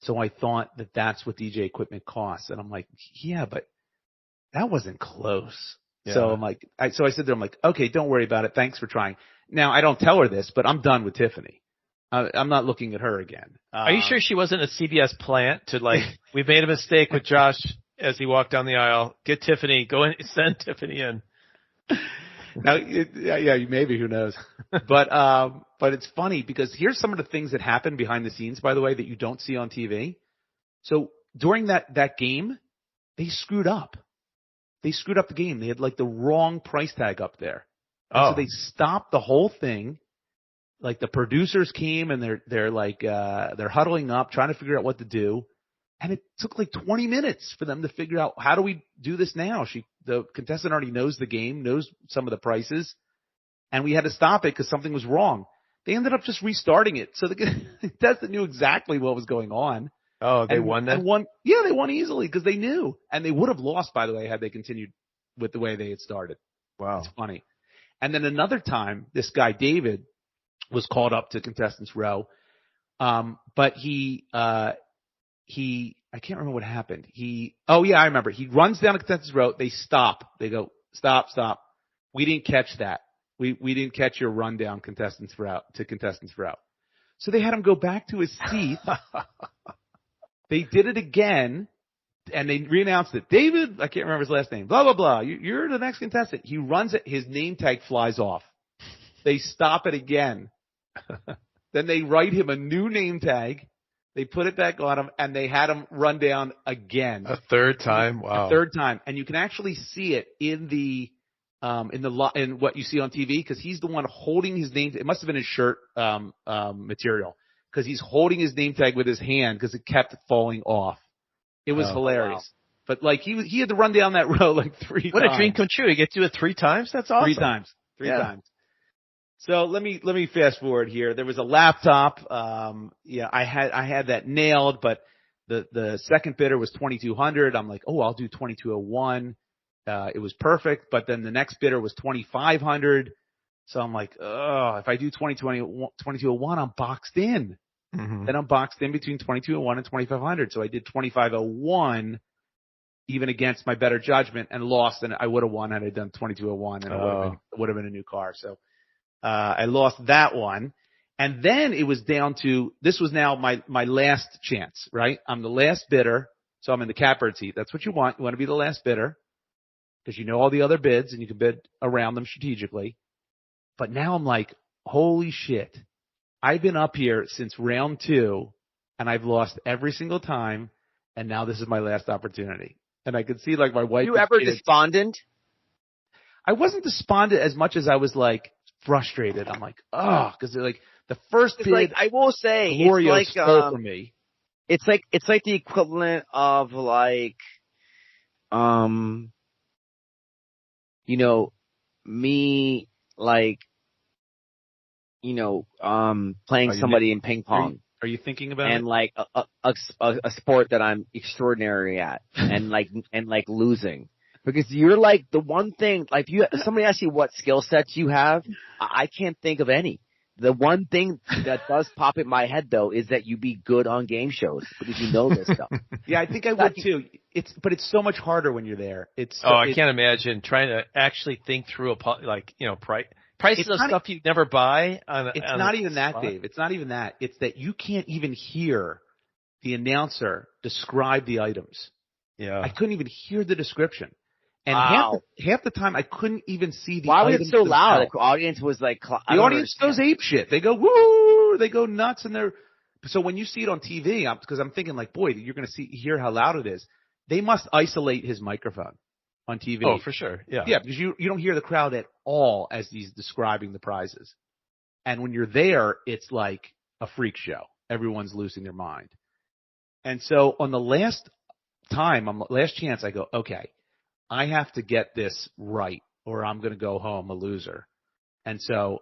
So I thought that that's what DJ equipment costs." And I'm like, "Yeah, but that wasn't close." Yeah. So I'm like, I said to her, I'm like, "Okay, don't worry about it. Thanks for trying." Now I don't tell her this, but I'm done with Tiffany. I'm not looking at her again. Are you sure she wasn't a CBS plant to like, we made a mistake with Josh as he walked down the aisle. Get Tiffany, go in, send Tiffany in. Now, yeah, maybe, who knows? But it's funny because here's some of the things that happen behind the scenes, by the way, that you don't see on TV. So during that game, they screwed up. They screwed up the game. They had like the wrong price tag up there. So they stopped the whole thing. Like the producers came and they're huddling up, trying to figure out what to do. And it took like 20 minutes for them to figure out, how do we do this now? The contestant already knows the game, knows some of the prices, and we had to stop it because something was wrong. They ended up just restarting it. So the contestant knew exactly what was going on. Oh, they won that? Yeah, they won easily because they knew. And they would have lost, by the way, had they continued with the way they had started. Wow. It's funny. And then another time, this guy, David, was called up to contestants row. But I can't remember what happened. I remember. He runs down to contestants row. They stop. They go, stop. We didn't catch that. We didn't catch your run down contestants row. So they had him go back to his seat. They did it again. And they reannounced it. David, I can't remember his last name, blah, blah, blah. You're the next contestant. He runs it. His name tag flies off. They stop it again. Then they write him a new name tag. They put it back on him, and they had him run down again. A third time? Wow. A third time. And you can actually see it in what you see on TV, because he's the one holding his name. It must have been his shirt material, because he's holding his name tag with his hand because it kept falling off. It was hilarious. Wow. But he had to run down that row 3 times. What a dream come true. You get to do it 3 times? That's awesome. 3 times. 3 times. So let me fast forward here. There was a laptop. I had that nailed, but the second bidder was 2,200. I'm like, I'll do 2,201. It was perfect, but then the next bidder was 2,500. So I'm like, if I do 2,201, I'm boxed in. Mm-hmm. Then I'm boxed in between 2,201 and 2,500. So I did 2,501, even against my better judgment, and lost. And I would have won had I done 2,201, and it would have been a new car. So I lost that one. And then it was down to, this was now my last chance, right? I'm the last bidder, so I'm in the catbird seat. That's what you want. You want to be the last bidder, because you know all the other bids and you can bid around them strategically. But now I'm like, holy shit. I've been up here since round 2, and I've lost every single time, and now this is my last opportunity. And I could see my wife. You ever despondent? I wasn't despondent as much as I was frustrated. I'm like, because the first bid. I will say, Gloria stole from me. It's like the equivalent of me playing somebody in ping pong. Are you thinking about and a sport that I'm extraordinary at, and losing, because you're the one thing, somebody asks you what skill sets you have, I can't think of any. The one thing that does pop in my head though is that you be good on game shows, because you know this stuff. Yeah, I think I would too. But it's so much harder when you're there. I can't imagine trying to actually think through prices of stuff you'd never buy. It's not even that, Dave. It's not even that. It's that you can't even hear the announcer describe the items. Yeah. I couldn't even hear the description. And half the time I couldn't even see the Why items. was it so loud? The audience was the audience goes ape shit. They go, woo! They go nuts, and so when you see it on TV, because I'm thinking boy, you're going to hear how loud it is. They must isolate his microphone on TV. Oh, for sure. Yeah. Yeah, because you don't hear the crowd at all as he's describing the prizes. And when you're there, it's like a freak show. Everyone's losing their mind. And so on the last chance, I go, okay, I have to get this right, or I'm going to go home a loser. And so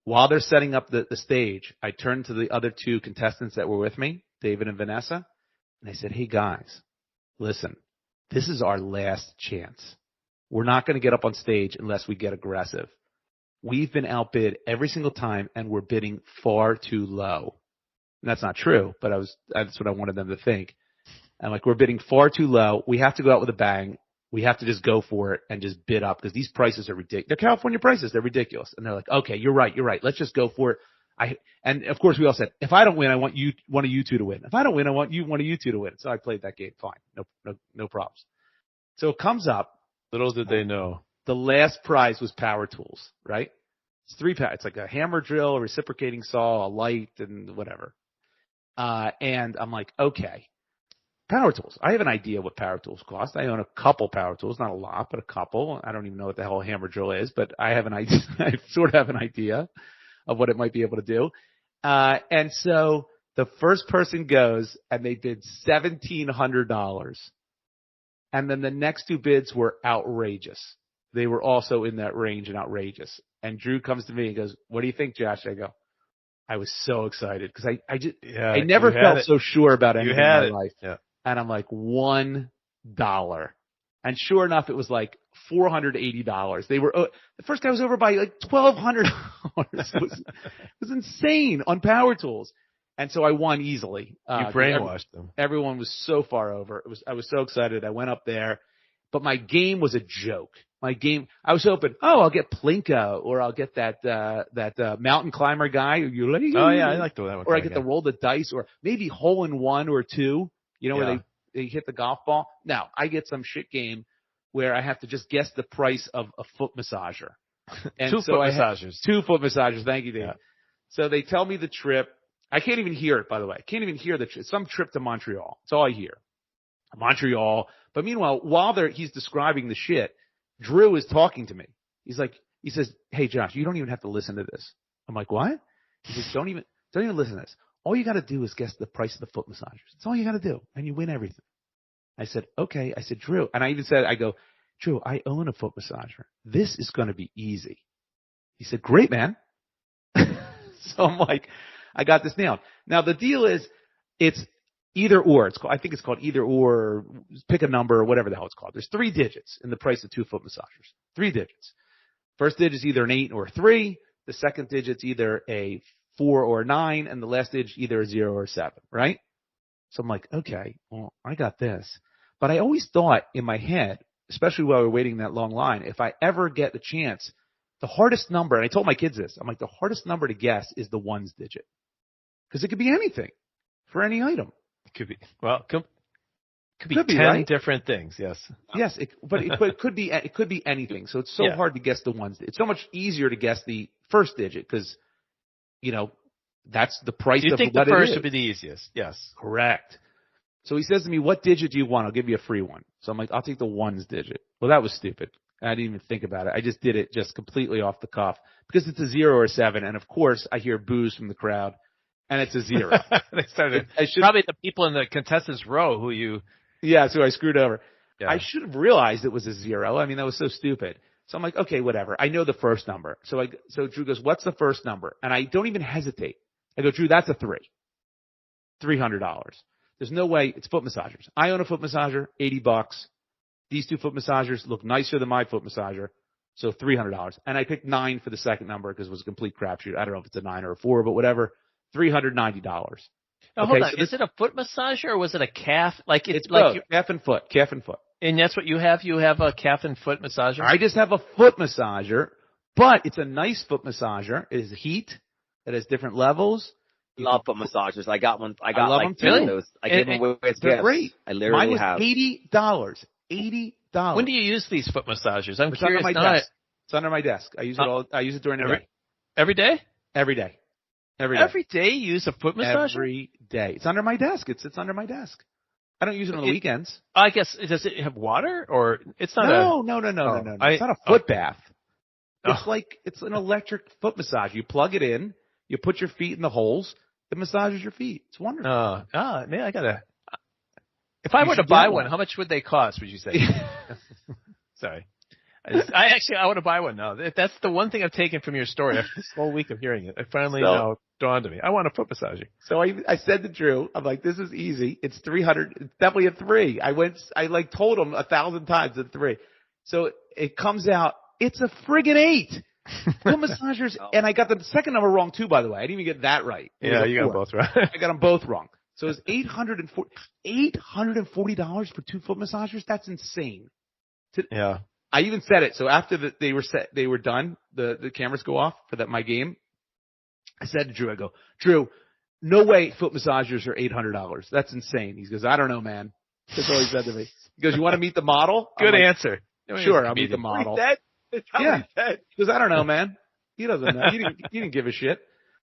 while they're setting up the stage, I turned to the other 2 contestants that were with me, David and Vanessa, and I said, hey guys, listen, this is our last chance. We're not going to get up on stage unless we get aggressive. We've been outbid every single time, and we're bidding far too low. And that's not true, but that's what I wanted them to think. I'm we're bidding far too low. We have to go out with a bang. We have to just go for it and just bid up, because these prices are ridiculous. They're California prices. They're ridiculous. And they're like, okay, you're right. Let's just go for it. And of course we all said, if I don't win, I want one of you 2 to win. If I don't win, I want one of you 2 to win. So I played that game fine. No problems. So it comes up. Little did they know. The last prize was power tools, right? It's 3 power. It's like a hammer drill, a reciprocating saw, a light, and whatever. And I'm like, okay. Power tools. I have an idea what power tools cost. I own a couple power tools, not a lot, but a couple. I don't even know what the hell a hammer drill is, but I have an idea. I sort of have an idea of what it might be able to do. And so the first person goes, and they bid $1,700. And then the next 2 bids were outrageous. They were also in that range and outrageous. And Drew comes to me and goes, what do you think, Josh? I go, I was so excited, because I never felt so sure about anything in my life. Yeah. And I'm like, $1. And sure enough, it was $480. They were the first guy was over by like $1,200. It was insane on Power Tools, and so I won easily. You brainwashed them. Everyone was so far over. I was so excited. I went up there, but my game was a joke. I was hoping, I'll get Plinko, or I'll get that mountain climber guy. Oh yeah, I like that one. Or I get to roll the dice, or maybe hole in one or two. Where they hit the golf ball. Now I get some shit game where I have to just guess the price of a foot massager. And two foot massagers. Thank you, Dave. Yeah. So they tell me the trip. I can't even hear it, by the way. I can't even hear the trip. Some trip to Montreal. That's all I hear. Montreal. But meanwhile, while he's describing the shit, Drew is talking to me. He says, "Hey Josh, you don't even have to listen to this." I'm like, "What?" He says, "Don't even listen to this. All you got to do is guess the price of the foot massagers. That's all you got to do, and you win everything." I said, "Okay." I said, "Drew," and I even said, "Drew, I own a foot massager. This is going to be easy." He said, "Great, man." So I'm like, I got this nailed. Now the deal is, it's either or. I think it's called either or. Pick a number or whatever the hell it's called. There's 3 digits in the price of 2 foot massagers. 3 digits. First digit is either an 8 or a 3. The second digit's either a 4 or a 9, and the last digit either a 0 or a 7. Right? So I'm like, okay, well, I got this. But I always thought in my head, especially while we were waiting in that long line, if I ever get the chance, the hardest number, and I told my kids this, I'm like, the hardest number to guess is the ones digit. Because it could be anything for any item. It could be, well, could be 10 right? different things, yes. Yes, but it could be anything. So it's so hard to guess the ones. It's so much easier to guess the first digit because, that's the price of what it is. You think the first would be the easiest? Yes. Correct. So he says to me, "What digit do you want? I'll give you a free one." So I'm like, "I'll take the ones digit." Well, that was stupid. I didn't even think about it. I just did it just completely off the cuff because it's a 0 or a 7. And of course I hear boos from the crowd and it's a 0. They started, probably the people in the contestants row who you. Yeah. So I screwed over. Yeah. I should have realized it was a 0. I mean, that was so stupid. So I'm like, okay, whatever. I know the first number. So Drew goes, "What's the first number?" And I don't even hesitate. I go, "Drew, that's a 3. $300. There's no way. It's foot massagers. I own a foot massager, $80. These 2 foot massagers look nicer than my foot massager, so $300. And I picked 9 for the second number because it was a complete crapshoot. I don't know if it's a 9 or a 4, but whatever. $390. Now, hold on. Is it a foot massager or was it a calf? Like it's like both. Calf and foot. And that's what you have? You have a calf and foot massager? I just have a foot massager, but it's a nice foot massager. It is heat. It has different levels. Love foot massagers. I got one. I love like them too. Those. I gave them away as they're gifts. Great. I literally Mine was have $80. $80. When do you use these foot massagers? I'm it's curious. Under my desk. It's under my desk. I use it all. I use it during the day. Every day? Every day. Every day you use a foot massager? Every day. It's under my desk. It's under my desk. I don't use it on the weekends. I guess, does it have water or it's not No. It's not a foot bath. It's an electric foot massage. You plug it in, you put your feet in the holes, it massages your feet. It's wonderful. Man, I gotta. If I were to buy one, how much would they cost? Would you say? Sorry, I want to buy one now. That's the one thing I've taken from your story after this whole week of hearing it. It finally now dawned on me. I want a foot massager. So I said to Drew, I'm like, "This is easy. It's $300. It's definitely a 3." I told him 1,000 times it's 3. So it comes out. It's a friggin' 8. Foot massagers, and I got the second number wrong too, by the way. I didn't even get that right. Yeah, you got them both right. I got them both wrong. So it's $840 for 2 foot massagers. That's insane. Yeah. I even said it. So after they were done. The cameras go off for my game. I said to Drew, I go, "Drew, no way foot massagers are $800. That's insane." He goes, "I don't know, man." That's all he said to me. He goes, "You want to meet the model?" Good answer. Sure, I'll meet the model. Yeah. He goes, "I don't know, man." He doesn't know. He didn't give a shit.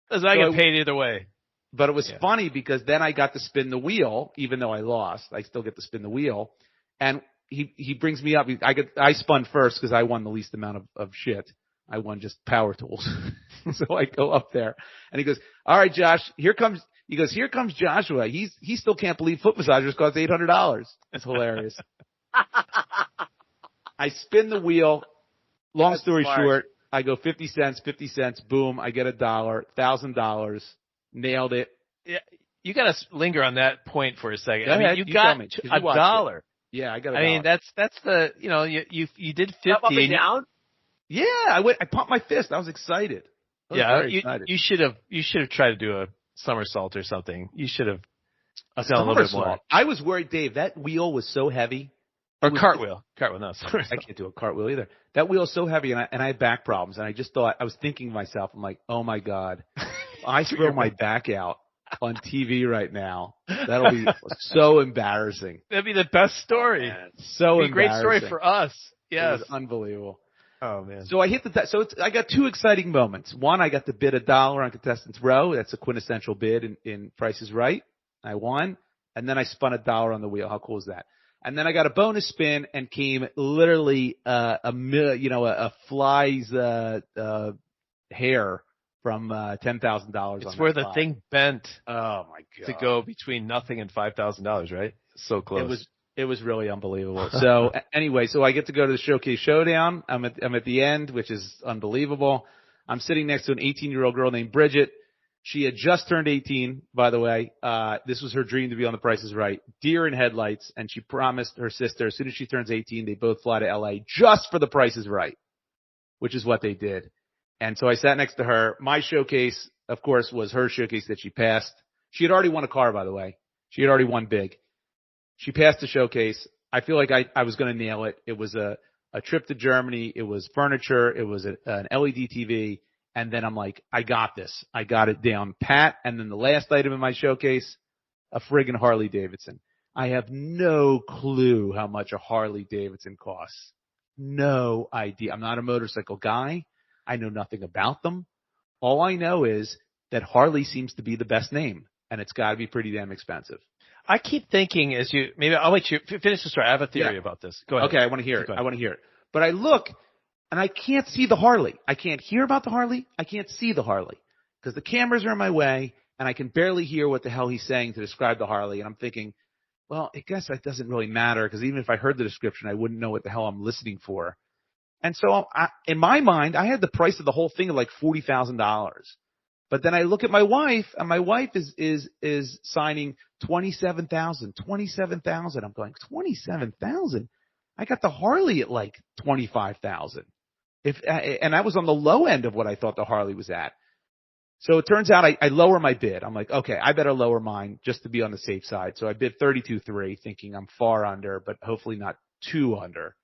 Because I get paid either way. But it was funny because then I got to spin the wheel, even though I lost. I still get to spin the wheel. And he brings me up. I spun first because I won the least amount of shit. I won just power tools. So I go up there and he goes, "All right, Josh, here comes Joshua. He still can't believe foot massagers cost $800. It's hilarious." I spin the wheel. Long story short, I go 50 cents, boom, I get $1, $1,000, nailed it. Yeah, you got to linger on that point for a second. Go ahead, you got $1. Yeah, I got. I mean, that's the you did 50. Up and down. Yeah, I pumped my fist. I was excited. Very excited. You should have tried to do a somersault or something. You should have a done a little bit more. I was worried, Dave. That wheel was so heavy. Or cartwheel. No, sorry. I can't do a cartwheel either. That wheel is so heavy, and I had back problems. And I just thought, I was thinking to myself, I'm like, oh my God, if I throw my back out on TV right now, that'll be so embarrassing. That'd be the best story. Oh, so it'd be a great story for us. Yes. It was unbelievable. Oh man. So I hit I got two exciting moments. One, I got to bid $1 on Contestants Row. That's a quintessential bid in Price is Right. I won. And then I spun $1 on the wheel. How cool is that? And then I got a bonus spin and came literally a fly's hair from $10,000. It's where the thing bent. Oh my God! To go between nothing and $5,000, right? So close. It was really unbelievable. So anyway, so I get to go to the Showcase Showdown. I'm at the end, which is unbelievable. I'm sitting next to an 18-year-old girl named Bridget. She had just turned 18, by the way. This was her dream to be on The Price is Right. Deer in headlights, and she promised her sister as soon as she turns 18, they both fly to L.A. just for The Price is Right, which is what they did. And so I sat next to her. My showcase, of course, was her showcase that she passed. She had already won a car, by the way. She had already won big. She passed the showcase. I feel like I was going to nail it. It was a trip to Germany. It was furniture. It was an LED TV. And then I'm like, I got this. I got it down pat. And then the last item in my showcase, a friggin' Harley Davidson. I have no clue how much a Harley Davidson costs. No idea. I'm not a motorcycle guy. I know nothing about them. All I know is that Harley seems to be the best name, and it's got to be pretty damn expensive. I keep thinking maybe I'll let you finish the story. I have a theory about this. Go ahead. Okay, I want to hear it. But I look, and I can't see the Harley. I can't hear about the Harley. I can't see the Harley because the cameras are in my way, and I can barely hear what the hell he's saying to describe the Harley. And I'm thinking, well, I guess that doesn't really matter because even if I heard the description, I wouldn't know what the hell I'm listening for. And so in my mind, I had the price of the whole thing of like $40,000. But then I look at my wife, and my wife is signing $27,000. I'm going, $27,000? I got the Harley at like $25,000. And I was on the low end of what I thought the Harley was at. So it turns out I lower my bid. I'm like, okay, I better lower mine just to be on the safe side. So I bid 32.3, thinking I'm far under, but hopefully not too under.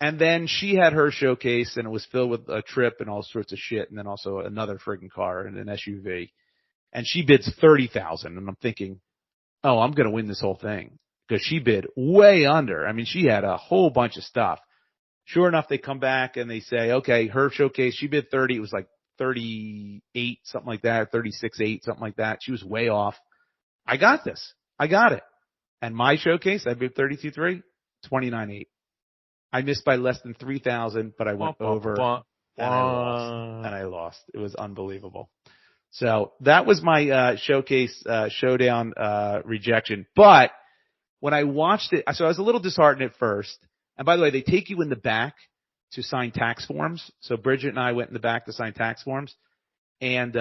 And then she had her showcase, and it was filled with a trip and all sorts of shit, and then also another friggin' car and an SUV. And she bids $30,000, and I'm thinking, oh, I'm going to win this whole thing because she bid way under. I mean, she had a whole bunch of stuff. Sure enough, they come back and they say, okay, her showcase, she bid 30. It was like 38, something like that, 36.8, something like that. She was way off. I got this. I got it. And my showcase, I bid 32.3, 29.8. I missed by less than 3,000, but I went over and I lost. It was unbelievable. So that was my showcase showdown rejection. But when I watched it, so I was a little disheartened at first. And by the way, they take you in the back to sign tax forms. So Bridget and I went in the back to sign tax forms. And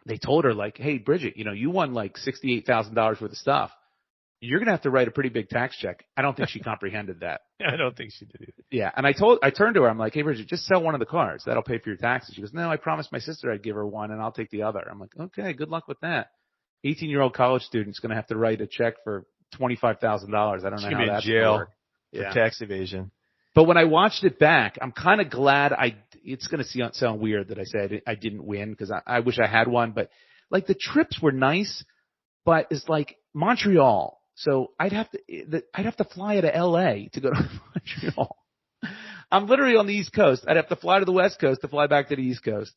they told her, like, hey, Bridget, you won like $68,000 worth of stuff. You're going to have to write a pretty big tax check. I don't think she comprehended that. I don't think she did either. Yeah. And I turned to her. I'm like, hey, Bridget, just sell one of the cars. That'll pay for your taxes. She goes, no, I promised my sister I'd give her one and I'll take the other. I'm like, okay, good luck with that. 18-year-old college student's going to have to write a check for $25,000. I don't know how that's going to work. She's in jail for tax evasion. But when I watched it back, I'm kind of glad it's going to sound weird that I said I didn't win because I wish I had one. But like the trips were nice, but it's like Montreal. So I'd have to fly to LA to go to Montreal. I'm literally on the East Coast. I'd have to fly to the West Coast to fly back to the East Coast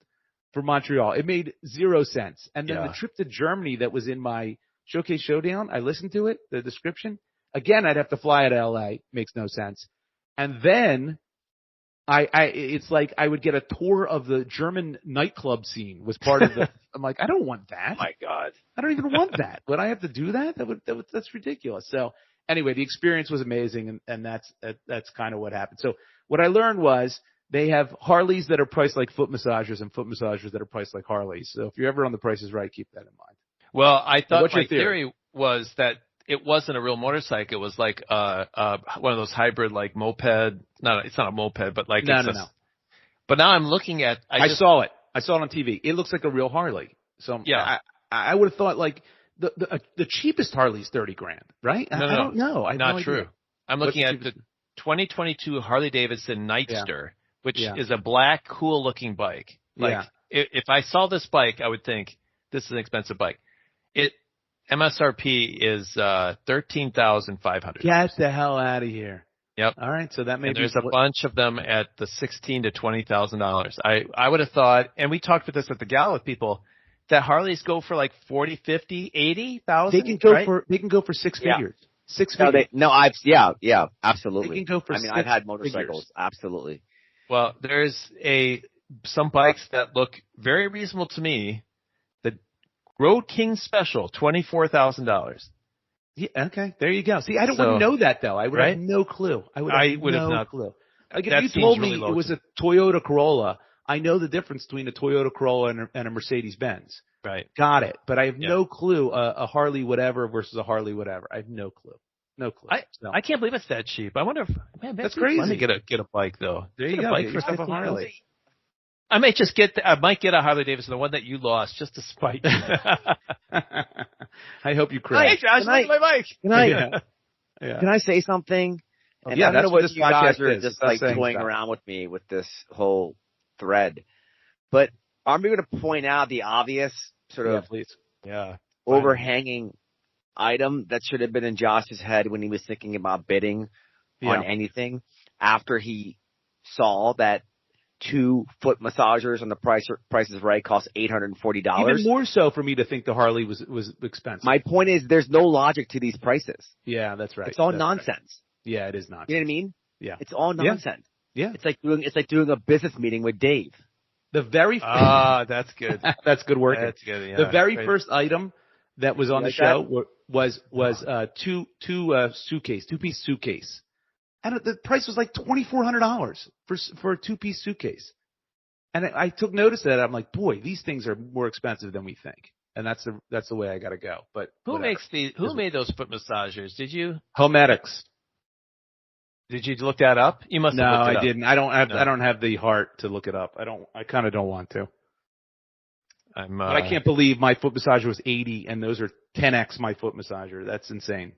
for Montreal. It made 0 sense. And then the trip to Germany that was in my Showcase Showdown, I listened to it, the description. Again, I'd have to fly to LA. Makes no sense. And then it's like I would get a tour of the German nightclub scene was part of the, I'm like, I don't want that. Oh my God. I don't even want that. Would I have to do that? That's ridiculous. So anyway, the experience was amazing. And that's kind of what happened. So what I learned was they have Harleys that are priced like foot massagers and foot massagers that are priced like Harleys. So if you're ever on The Price is Right, keep that in mind. Well, I thought my theory was that it wasn't a real motorcycle. It was like one of those hybrid like moped. It's not a moped, but like No. But now I'm looking at. I saw it. I saw it on TV. It looks like a real Harley. So yeah, I would have thought like the cheapest Harley is $30,000, right? No. I don't know. Not true. I'm looking at the 2022 Harley Davidson Nightster, which is a black, cool looking bike. Like if I saw this bike, I would think this is an expensive bike. MSRP is $13,500. Get the hell out of here. Yep. All right, so that may be. There's a bunch of them at the $16,000 to $20,000. I would have thought, and we talked with this at the gala with people, that Harleys go for like 40, 50, 80,000. They can go for six figures. Six figures. Absolutely. They can go for. I've had motorcycles. Figures. Absolutely. Well, there's some bikes that look very reasonable to me. The Road King Special, $24,000. Yeah, okay, there you go. See, I wouldn't know that though. I would have no clue. I would have no clue. Like if you told me it was a Toyota Corolla, I know the difference between a Toyota Corolla and a Mercedes Benz. Right. Got it. But I have no clue a Harley whatever versus a Harley whatever. I have no clue. No clue. I can't believe it's that cheap. I wonder if that's crazy. Let me get a bike though. There you go. Bike get for yourself a Harley. I might get a Harley Davidson, the one that you lost, just to spite you. I hope you cry. Hey, Josh, look at my bike. Can I say something? And I don't know what you guys are just like toying around with me with this whole thread. But aren't we going to point out the obvious sort of overhanging item that should have been in Josh's head when he was thinking about bidding on anything after he saw that 2 foot massagers on the Price is Right cost $840. Even more so for me to think the Harley was expensive. My point is there's no logic to these prices. Yeah, that's right. It's all nonsense. Right. Yeah, it is nonsense. You know what I mean? Yeah. It's all nonsense. Yeah. It's like doing a business meeting with Dave. The very that's good. That's good work. That's good. Yeah, the very first item that was on the show was two-piece suitcase. And the price was like $2,400 for a 2-piece suitcase. And I took notice of that. I'm like, boy, these things are more expensive than we think. And that's the way I got to go. But who made those foot massagers? Did you? Homedics. Did you look that up? You must have looked it up. No, I didn't. I don't have the heart to look it up. I kind of don't want to. But I can't believe my foot massager was $80 and those are 10x my foot massager. That's insane.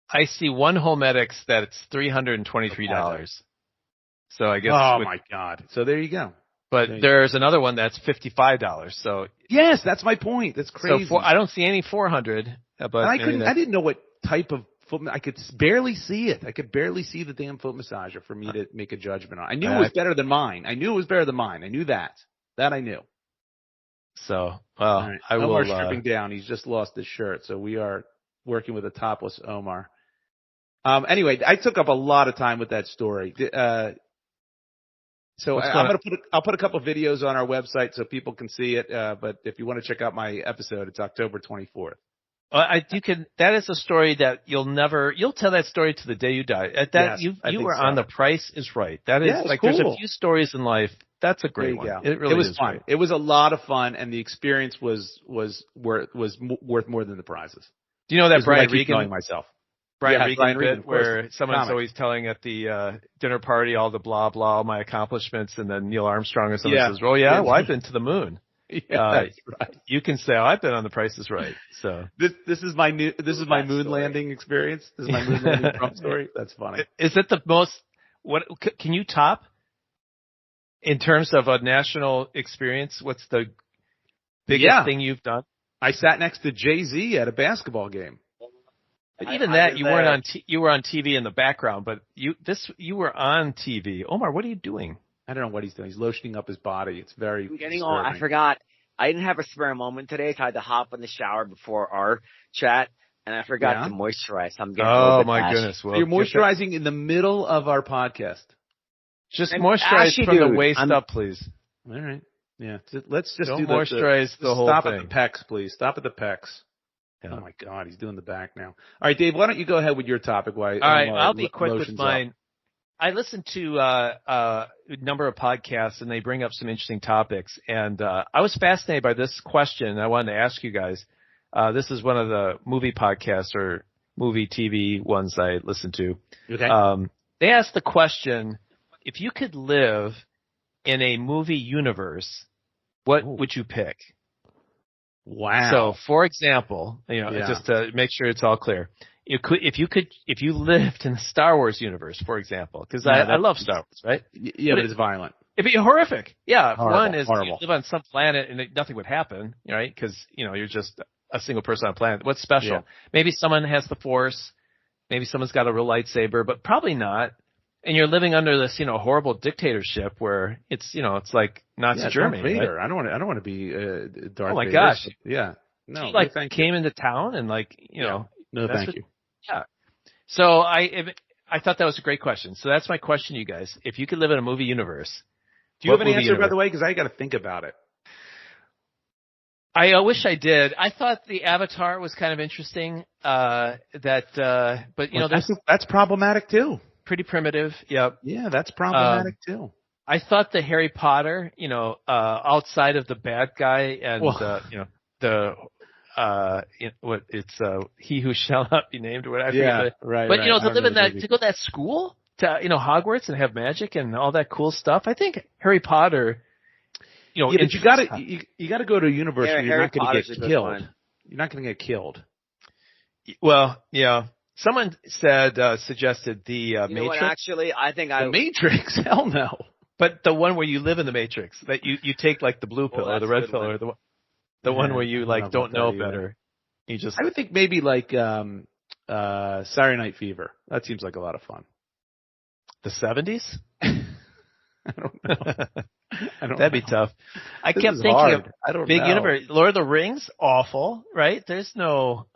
I see one Homedics that it's $323. So I guess. Oh my God! So there you go. But there's another one that's $55. So yes, that's my point. That's crazy. So I don't see any 400. But I didn't know what type of foot. I could barely see it. I could barely see the damn foot massager for me to make a judgment on. I knew it was better than mine. I knew that. That I knew. So right. Omar's stripping down. He's just lost his shirt. So we are working with a topless Omar. Anyway, I took up a lot of time with that story. So I'll put a couple of videos on our website so people can see it. But if you want to check out my episode, it's October 24th. That is a story that you'll tell that story to the day you die. You were on The Price is Right. That is like cool. There's a few stories in life. That's a great one. It was fun. Great. It was a lot of fun, and the experience was worth more than the prizes. Do you know that Brian Regan? Knowing myself. Brian Regan, where someone's always telling at the dinner party all the blah blah, all my accomplishments, and then Neil Armstrong or someone says, "Oh yeah, well I've been to the moon." Yeah, that's right. You can say, "Oh, I've been on The Price is Right." So this is my moon landing experience. This is my moon landing Trump story. That's funny. Is it the most? What can you top in terms of a national experience? What's the biggest thing you've done? I sat next to Jay-Z at a basketball game. But even that, you weren't on. You were on TV in the background, but you were on TV. Omar, what are you doing? I don't know what he's doing. He's lotioning up his body. It's very. I'm getting all. I forgot. I didn't have a spare moment today, so I had to hop in the shower before our chat, and I forgot to moisturize. So I'm getting. Oh my goodness! Well, so you're moisturizing in the middle of our podcast. Just moisturize from the waist up, please. All right. Yeah. Let's just don't moisturize the whole thing. Stop at the pecs, please. Stop at the pecs. Yeah. Oh my God, he's doing the back now. All right, Dave, why don't you go ahead with your topic? All right, I'll be quick with mine. I listen to a number of podcasts, and they bring up some interesting topics. And I was fascinated by this question. I wanted to ask you guys: This is one of the movie podcasts or movie TV ones I listen to. Okay. They asked the question, if you could live in a movie universe, what would you pick? Wow. So, for example, just to make sure it's all clear, if you lived in the Star Wars universe, for example, because I love Star Wars, right? Yeah, but it's violent. It'd be horrific. Yeah. Horrible, One is horrible. you live on some planet and nothing would happen, right? Because, you're just a single person on a planet. What's special? Yeah. Maybe someone has the Force. Maybe someone's got a real lightsaber, but probably not. And you're living under this, horrible dictatorship where it's like Nazi Germany. Darth Vader. Right? I don't want to be Darth Vader. Oh my gosh. Yeah. No. He came into town and No, thank you. Yeah. So I thought that was a great question. So that's my question to you guys. If you could live in a movie universe, do you have an answer, by the way? Because I got to think about it. I wish I did. I thought the Avatar was kind of interesting. But that's problematic too. Pretty primitive. Yep. Yeah, that's problematic too. I thought the Harry Potter, outside of the bad guy and he who shall not be named or whatever. Yeah, right. But to live in to go to that school, to Hogwarts and have magic and all that cool stuff. I think Harry Potter. But you gotta go to a universe where you're not going to get killed. You're not going to get killed. Well, yeah. Someone suggested the Matrix. Actually, I think the Matrix. Hell no. But the one where you live in the Matrix, that you take like the blue pill or the red pill or the one where you don't know better. You just. I would think maybe like Saturday Night Fever. That seems like a lot of fun. The 70s? I don't know. That'd be tough. I kept thinking of big universe. Lord of the Rings, awful, right? There's no.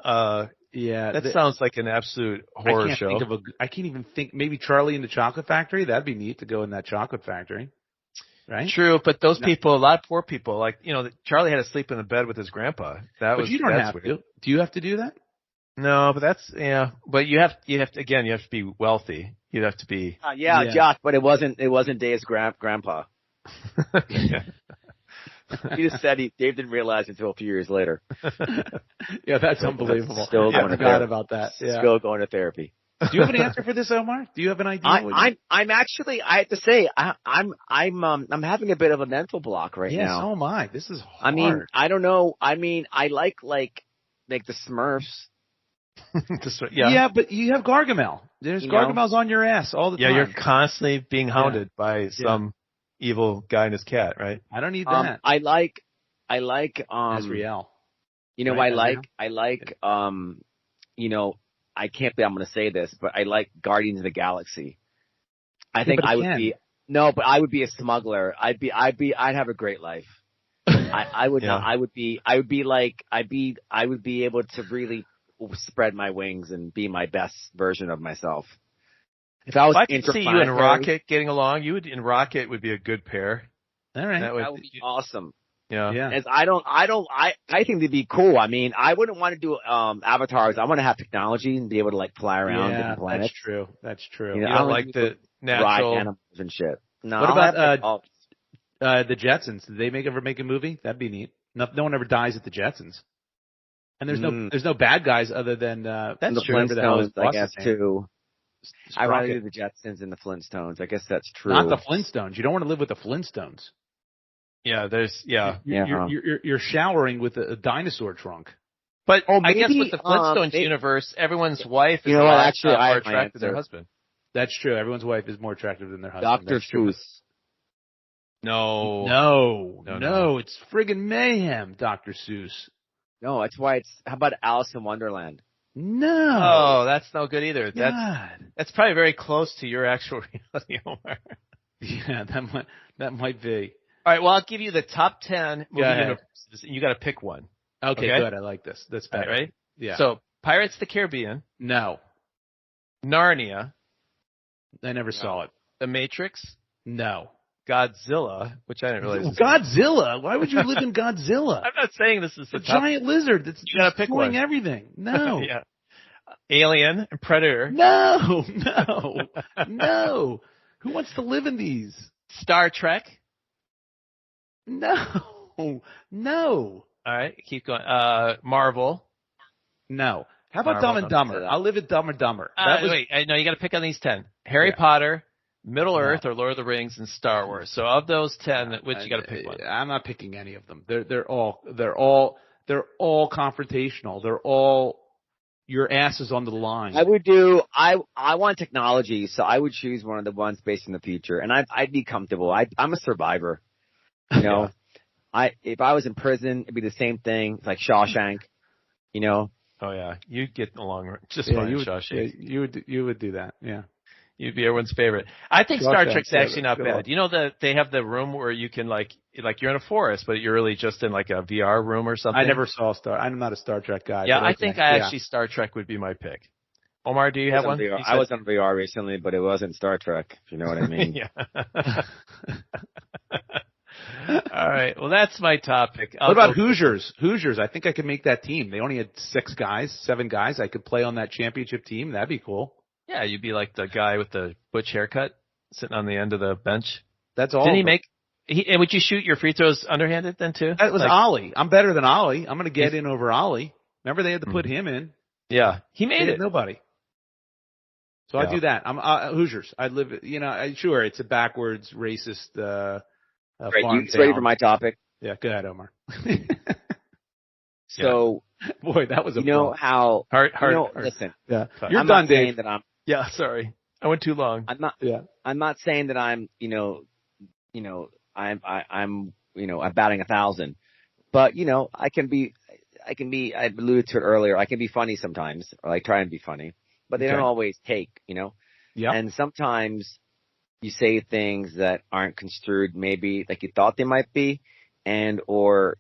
That sounds like an absolute horror show. I can't even think. Maybe Charlie and the Chocolate Factory. That'd be neat to go in that chocolate factory, right? True, but those people, a lot of poor people, Charlie had to sleep in the bed with his grandpa. But you don't have to. Do you have to do that? No, but But you have to be wealthy. You'd have to be. Josh. But it wasn't Dave's grandpa. He just said Dave didn't realize until a few years later. Yeah, that's unbelievable. Still going to forgot about that. Yeah. Still going to therapy. Do you have an answer for this, Omar? Do you have an idea? I'm actually, I have to say, I'm having a bit of a mental block right now. Yeah, so am I. This is hard. I mean, I don't know. I mean, I like the Smurfs. Yeah, but you have Gargamel. There's Gargamel's on your ass all the time. Yeah, you're constantly being hounded by some evil guy and his cat, right? I don't need that. I like Azrael. I can't believe I'm going to say this, but I like Guardians of the Galaxy. I think I would be a smuggler. I'd have a great life. I would be able to really spread my wings and be my best version of myself. If I could see you and Rocket getting along, Rocket would be a good pair. All right. That would be awesome. Yeah. As I think they'd be cool. I mean, I wouldn't want to do avatars. I want to have technology and be able to fly around different planets. That's true. You don't like the natural animals and shit. No. What about the Jetsons? Did they ever make a movie? That'd be neat. No one ever dies at the Jetsons. And there's no bad guys other than that's the true. Flintstones, I guess too. I'd rather do the Jetsons and the Flintstones. I guess that's true. Not the Flintstones. You don't want to live with the Flintstones. Yeah, you're showering with a dinosaur trunk. But I guess with the Flintstones universe, everyone's wife is more attractive than their husband. That's true. Everyone's wife is more attractive than their husband. Dr. Seuss. No, it's friggin' mayhem, Dr. Seuss. No, that's why how about Alice in Wonderland? No. Oh, that's no good either. God. That's probably very close to your actual reality, Omar. Yeah, that might be. All right, well, I'll give you the top 10 movie universes, and you got to pick one. Okay, good. I like this. That's better. Right? Yeah. So, Pirates of the Caribbean. No. Narnia. I never saw it. The Matrix. No. Godzilla, which I didn't realize. Godzilla? Why would you live in Godzilla? I'm not saying this is a giant lizard that's destroying everything. No. Yeah. Alien and Predator. No. Who wants to live in these? Star Trek. No. All right, keep going. Marvel. No. How about Dumb and Dumber? I'll live at Dumb and Dumber. Wait, no, you got to pick on these 10. Harry Potter, Middle Earth, or Lord of the Rings, and Star Wars. So of those 10, which you got to pick one? I'm not picking any of them. They're all confrontational. They're all your ass is on the line. I want technology, so I would choose one of the ones based in the future, and I'd be comfortable. I'm a survivor. You know, if I was in prison, it'd be the same thing. It's like Shawshank. You know. Oh yeah, you'd get along just fine. Shawshank. Yeah, you would do that. Yeah. You'd be everyone's favorite. I think Star Trek's actually not bad. You know that they have the room where you can like you're in a forest, but you're really just in like a VR room or something. I never saw I'm not a Star Trek guy. Yeah, I think actually Star Trek would be my pick. Omar, do you have one? I was on VR recently, but it wasn't Star Trek, if you know what I mean. Yeah. All right. Well, that's my topic. What about Hoosiers? Hoosiers, I think I could make that team. They only had 7 guys. I could play on that championship team. That'd be cool. Yeah, you'd be like the guy with the butch haircut sitting on the end of the bench. That's all. Didn't he make? And would you shoot your free throws underhanded then too? That was Ollie. I'm better than Ollie. I'm going to get in over Ollie. Remember they had to put him in. Yeah, he made it. Nobody. So I do that. I'm Hoosiers. I live. Sure, it's a backwards racist. Great. You ready for my topic? Yeah, go ahead, Omar. So, boy, that was a how hard. Listen, you're done, Dave. Yeah, sorry, I went too long. I'm not. Yeah, I'm not saying that I'm. I'm batting 1,000, but I can be. I alluded to it earlier. I can be funny sometimes, or I try and be funny, but they don't always take. Yeah. And sometimes you say things that aren't construed maybe like you thought they might be, or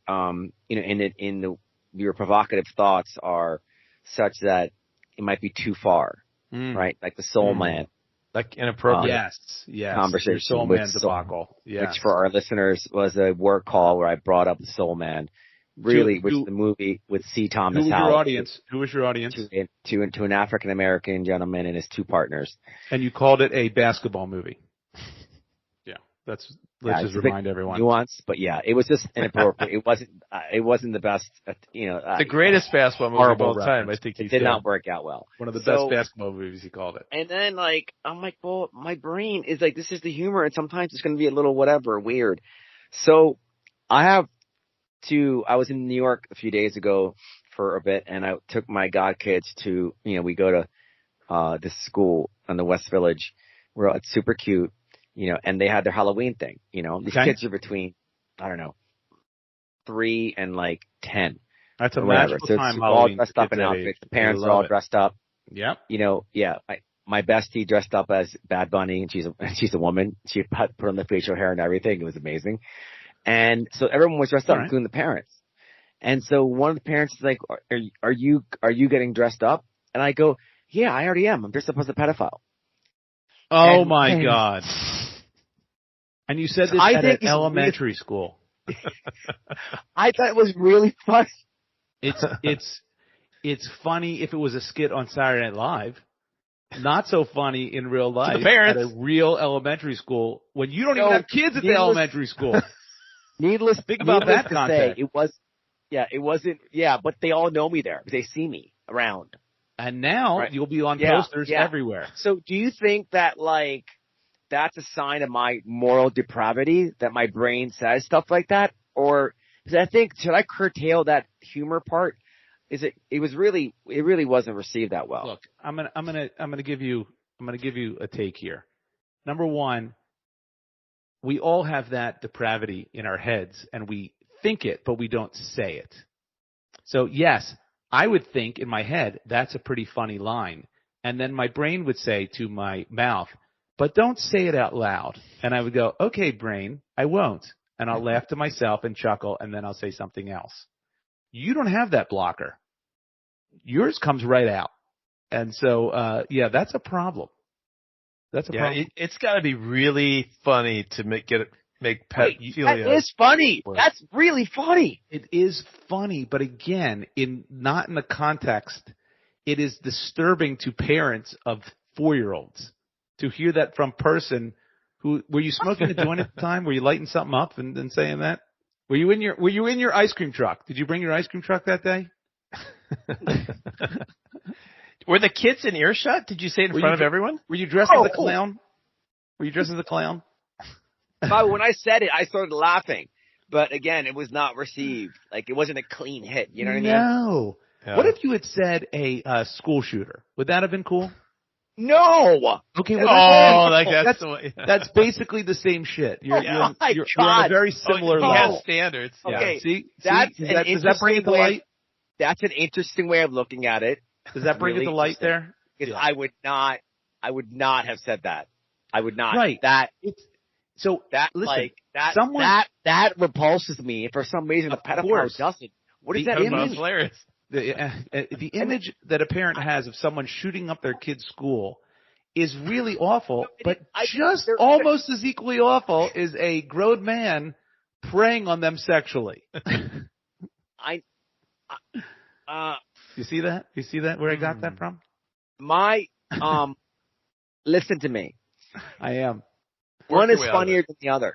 your provocative thoughts are such that it might be too far, right? Like the Soul Man. Like inappropriate. Yes. Conversation. Soul Man debacle. Yes. Which for our listeners was a work call where I brought up the Soul Man. Really, which is the movie with C. Thomas Howell. Who was your audience? To an African American gentleman and his 2 partners. And you called it a basketball movie. Yeah, let's just remind everyone. Nuance, but yeah, it was just inappropriate. It wasn't the best. The greatest basketball movie of all time. I think it did not work out well. One of the best basketball movies, he called it. And then I'm like, well, my brain is like, this is the humor, and sometimes it's going to be a little whatever weird. So I was in New York a few days ago for a bit, and I took my godkids to, we go to this school in the West Village where it's super cute, and they had their Halloween thing. These kids are between, I don't know, 3 and 10. That's a magical time. So all dressed up in outfits. The parents are all dressed up. Yep. My bestie dressed up as Bad Bunny, and she's a woman. She put on the facial hair and everything. It was amazing. And so everyone was dressed up, including the parents. And so one of the parents is like, are you getting dressed up? And I go, yeah, I already am. I'm dressed up as a pedophile. Oh my God. And you said this at an elementary school. I thought it was really funny. It's funny if it was a skit on Saturday Night Live. Not so funny in real life at a real elementary school when you don't even have kids at the elementary school. Think about that context. It wasn't, but they all know me there. They see me around. And now you'll be on posters everywhere. So do you think that that's a sign of my moral depravity that my brain says stuff like that? Or because I think, should I curtail that humor part? It really wasn't received that well. Look, I'm gonna give you a take here. Number one, we all have that depravity in our heads, and we think it, but we don't say it. So yes, I would think in my head, that's a pretty funny line. And then my brain would say to my mouth, but don't say it out loud. And I would go, okay, brain, I won't. And I'll laugh to myself and chuckle, and then I'll say something else. You don't have that blocker. Yours comes right out. And so, that's a problem. That's a problem. It's got to be really funny to make pedophilia. That is funny. Worse. That's really funny. It is funny, but again, not in the context. It is disturbing to parents of 4-year-olds to hear that from person who were you smoking a joint at the time? Were you lighting something up and saying that? Were you in your ice cream truck? Did you bring your ice cream truck that day? Were the kids in earshot? Did you say it in front of everyone? Were you dressed as a clown? Were you dressed as a clown? When I said it, I started laughing. But again, it was not received. Like, it wasn't a clean hit. You know what I mean? No. Yeah. What if you had said a school shooter? Would that have been cool? No. Okay. Well, that's basically the same shit. You're on a very similar level. He has standards. Okay. Yeah. See? Does that bring it to light? That's an interesting way of looking at it. Does that bring it to light there? Because I would not have said that. I would not. Right. That repulses me. For some reason, a pedophile doesn't. What does that mean? Hilarious. The image that a parent has of someone shooting up their kid's school is really awful, but just almost as equally awful is a grown man preying on them sexually. You see that? You see that? Where I got that from? Listen to me. I am. One is funnier than the other.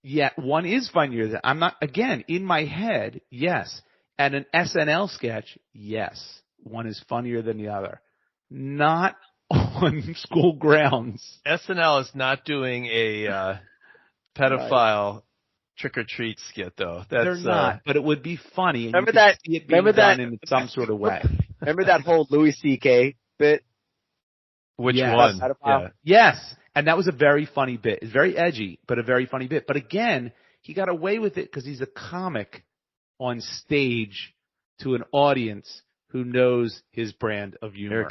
Yeah, one is funnier than. I'm not. Again, in my head, yes. And an SNL sketch, yes. One is funnier than the other. Not on school grounds. SNL is not doing a pedophile trick-or-treat skit, though. They're not, but it would be funny. And remember that? See it being done in some sort of way. Remember that whole Louis C.K. bit? Which one? Yeah. Yes, and that was a very funny bit. It's very edgy, but a very funny bit. But again, he got away with it because he's a comic on stage to an audience who knows his brand of humor.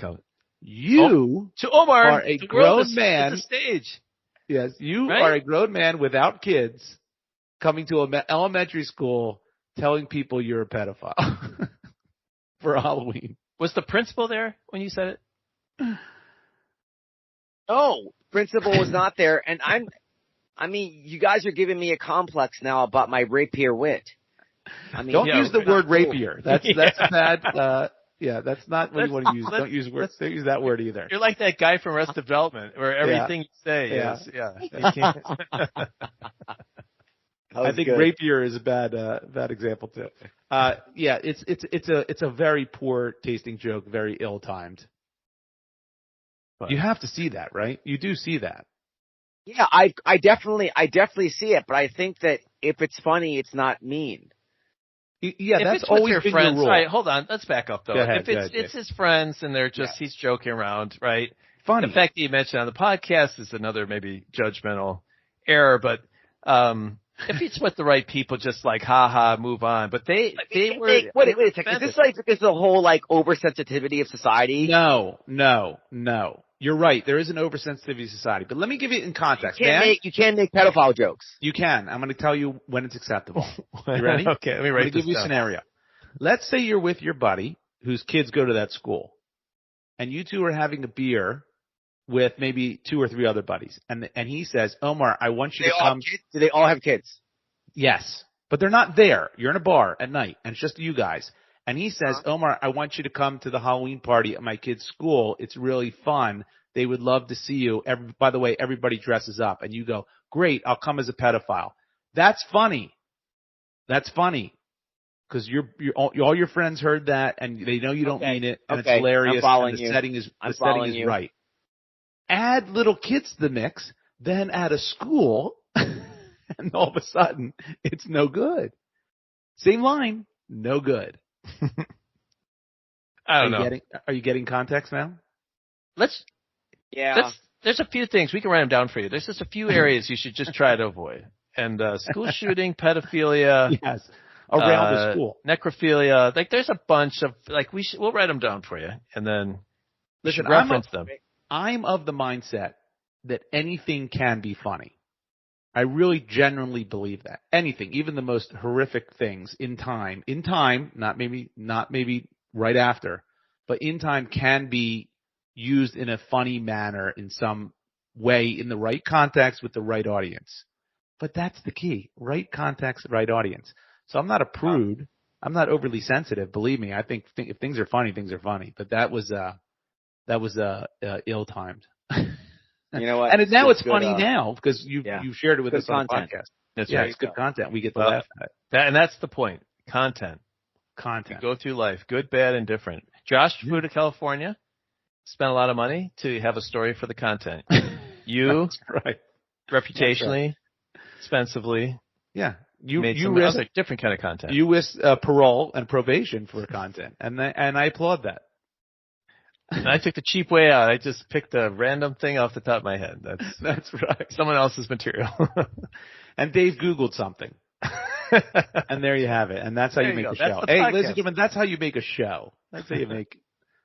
You to Omar, are a grown man. The stage. Yes, you are a grown man without kids coming to an elementary school telling people you're a pedophile for Halloween. Was the principal there when you said it? No, principal was not there. And you guys are giving me a complex now about my rapier wit. Don't use the word rapier. That's bad. That's not what you want to use. Don't use that word either. You're like that guy from Arrested Development, where everything you say is. You can't. I think rapier is a bad example too. It's a very poor tasting joke, very ill timed. You have to see that, right? You do see that. Yeah, I definitely see it, but I think that if it's funny, it's not mean. Yeah, if that's it's always with your been friends, your rule. Right, hold on, let's back up though. Go ahead, it's his friends and they're just he's joking around, right? Funny. The fact that you mentioned on the podcast is another maybe judgmental error, but if it's with the right people, just like move on. But they were. Wait a second. Is this like because the whole like oversensitivity of society? No. You're right. There is an oversensitivity of society. But let me give it in context. You can't make pedophile jokes. You can. I'm going to tell you when it's acceptable. You ready? Okay, let me write this down. Give you a scenario. Let's say you're with your buddy whose kids go to that school, and you two are having a beer with maybe 2 or 3 other buddies, and he says, "Omar, I want you to come." Do they all have kids? Yes, but they're not there. You're in a bar at night, and it's just you guys. And he says, Omar, I want you to come to the Halloween party at my kid's school. It's really fun. They would love to see you. By the way, everybody dresses up. And you go, great, I'll come as a pedophile. That's funny. That's funny. Because all your friends heard that, and they know you don't mean it, and it's hilarious. And the setting is right. Add little kids to the mix, then add a school, and all of a sudden, it's no good. Same line, no good. I don't know. Are you getting context now? There's a few things. We can write them down for you. There's just a few areas you should just try to avoid. And school shooting, pedophilia. Yes. Around the school. Necrophilia. Like there's a bunch of, like we'll write them down for you. And then reference them. I'm of the mindset that anything can be funny. I really genuinely believe that. Anything, even the most horrific things in time, not maybe right after, but in time can be used in a funny manner in some way in the right context with the right audience. But that's the key. Right context, right audience. So I'm not a prude. I'm not overly sensitive. Believe me. I think if things are funny, things are funny. But that was ill-timed. You know what? And now it's funny now because you've shared it with us on the podcast. That's right. It's good content. We get to laugh at it. And that's the point. Content. You go through life, good, bad, and different. Josh flew to California, spent a lot of money to have a story for the content. You, that's right. Reputationally, expensively. Yeah. You made some other different kind of content. You risked parole and probation for content, and I applaud that. And I took the cheap way out. I just picked a random thing off the top of my head. That's right. Someone else's material. And Dave Googled something. And there you have it. And that's how you make a show. Hey, ladies and gentlemen, that's how you make a show. That's how you make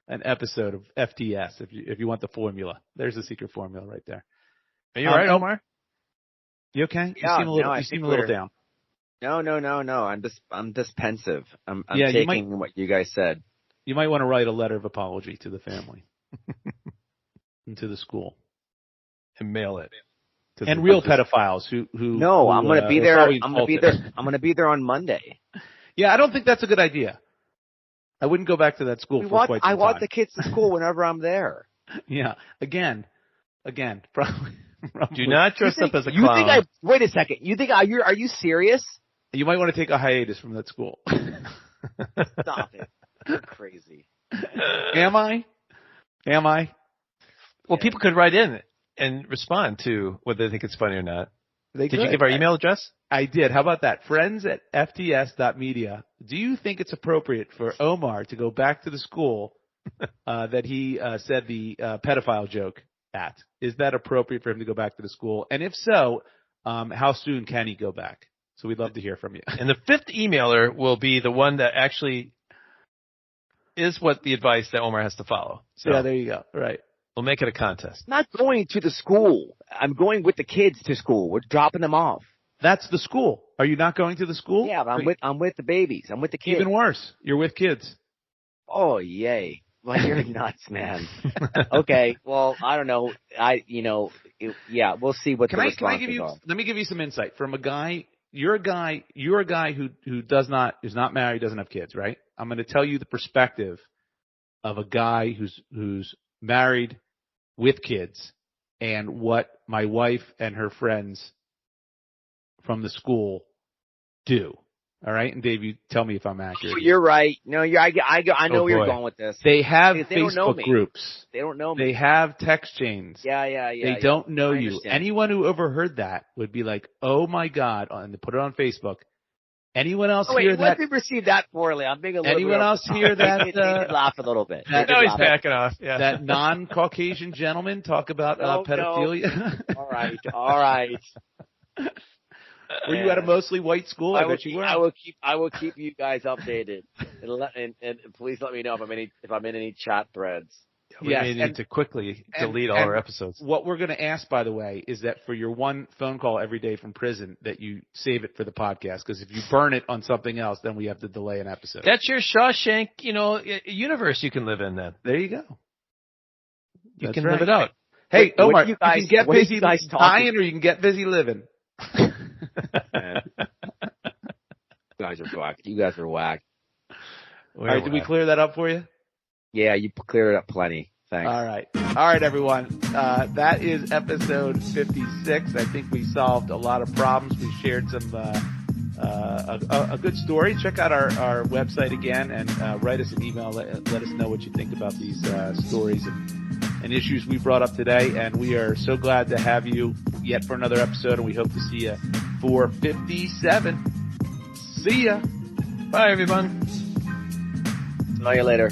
an episode of FTS if you want the formula. There's the secret formula right there. Are you all right, Omar? You okay? Yeah, you seem a little down. No. I'm just pensive. I'm taking what you guys said. You might want to write a letter of apology to the family and to the school and mail it. And real pedophiles who No, I'm going to be there. I'm going to be there on Monday. Yeah, I don't think that's a good idea. I wouldn't go back to that school for quite some time. I want the kids to school whenever I'm there. Yeah. Again, probably. Do not dress up as a clown. Wait a second. Are you serious? You might want to take a hiatus from that school. Stop it. You're crazy. Am I? Well, people could write in and respond to whether they think it's funny or not. Did you give our email address? I did. How about that? friends@fts.media. Do you think it's appropriate for Omar to go back to the school that he said the pedophile joke at? Is that appropriate for him to go back to the school? And if so, how soon can he go back? So we'd love to hear from you. And the fifth emailer will be the one that actually is what the advice that Omar has to follow. So yeah, there you go. Right. We'll make it a contest. I'm not going to the school. I'm going with the kids to school. We're dropping them off. That's the school. Are you not going to the school? Yeah, but I'm with the babies. I'm with the kids. Even worse. You're with kids. Oh, yay. Well, you're nuts, man. Okay. Well, I don't know. We'll see what the responses are. Let me give you some insight from a guy. You're a guy who is not married, doesn't have kids, right? I'm going to tell you the perspective of a guy who's married with kids and what my wife and her friends from the school do. All right, and Dave, you tell me if I'm accurate. Oh, you're right. No, I know where you're going with this. They have Facebook groups. They don't know me. They have text chains. Yeah. They don't know you. Anyone who overheard that would be like, "Oh my God!" and put it on Facebook. Anyone else hear that? Let me receive that poorly. I'm being a little. Anyone else hear that? They did laugh a little bit. No, he's backing off. Yeah. That non-Caucasian gentleman talk about pedophilia. No. All right. Were you at a mostly white school? I bet you were. I will keep you guys updated, and please let me know if I'm in any chat threads. We may need to quickly delete all our episodes. What we're going to ask, by the way, is that for your one phone call every day from prison, that you save it for the podcast. Because if you burn it on something else, then we have to delay an episode. That's your Shawshank, universe you can live in. Then there you go. You can live it out. Hey, Omar, you can get busy dying, or you can get busy living. You guys are whack. All right, did we clear that up for you? Yeah, you cleared it up plenty. Thanks. All right, everyone. That is episode 56. I think we solved a lot of problems. We shared some a good story. Check out our website again and write us an email. Let us know what you think about these stories and issues we brought up today. And we are so glad to have you yet for another episode, and we hope to see you for 57. See ya. Bye, everyone. See you later.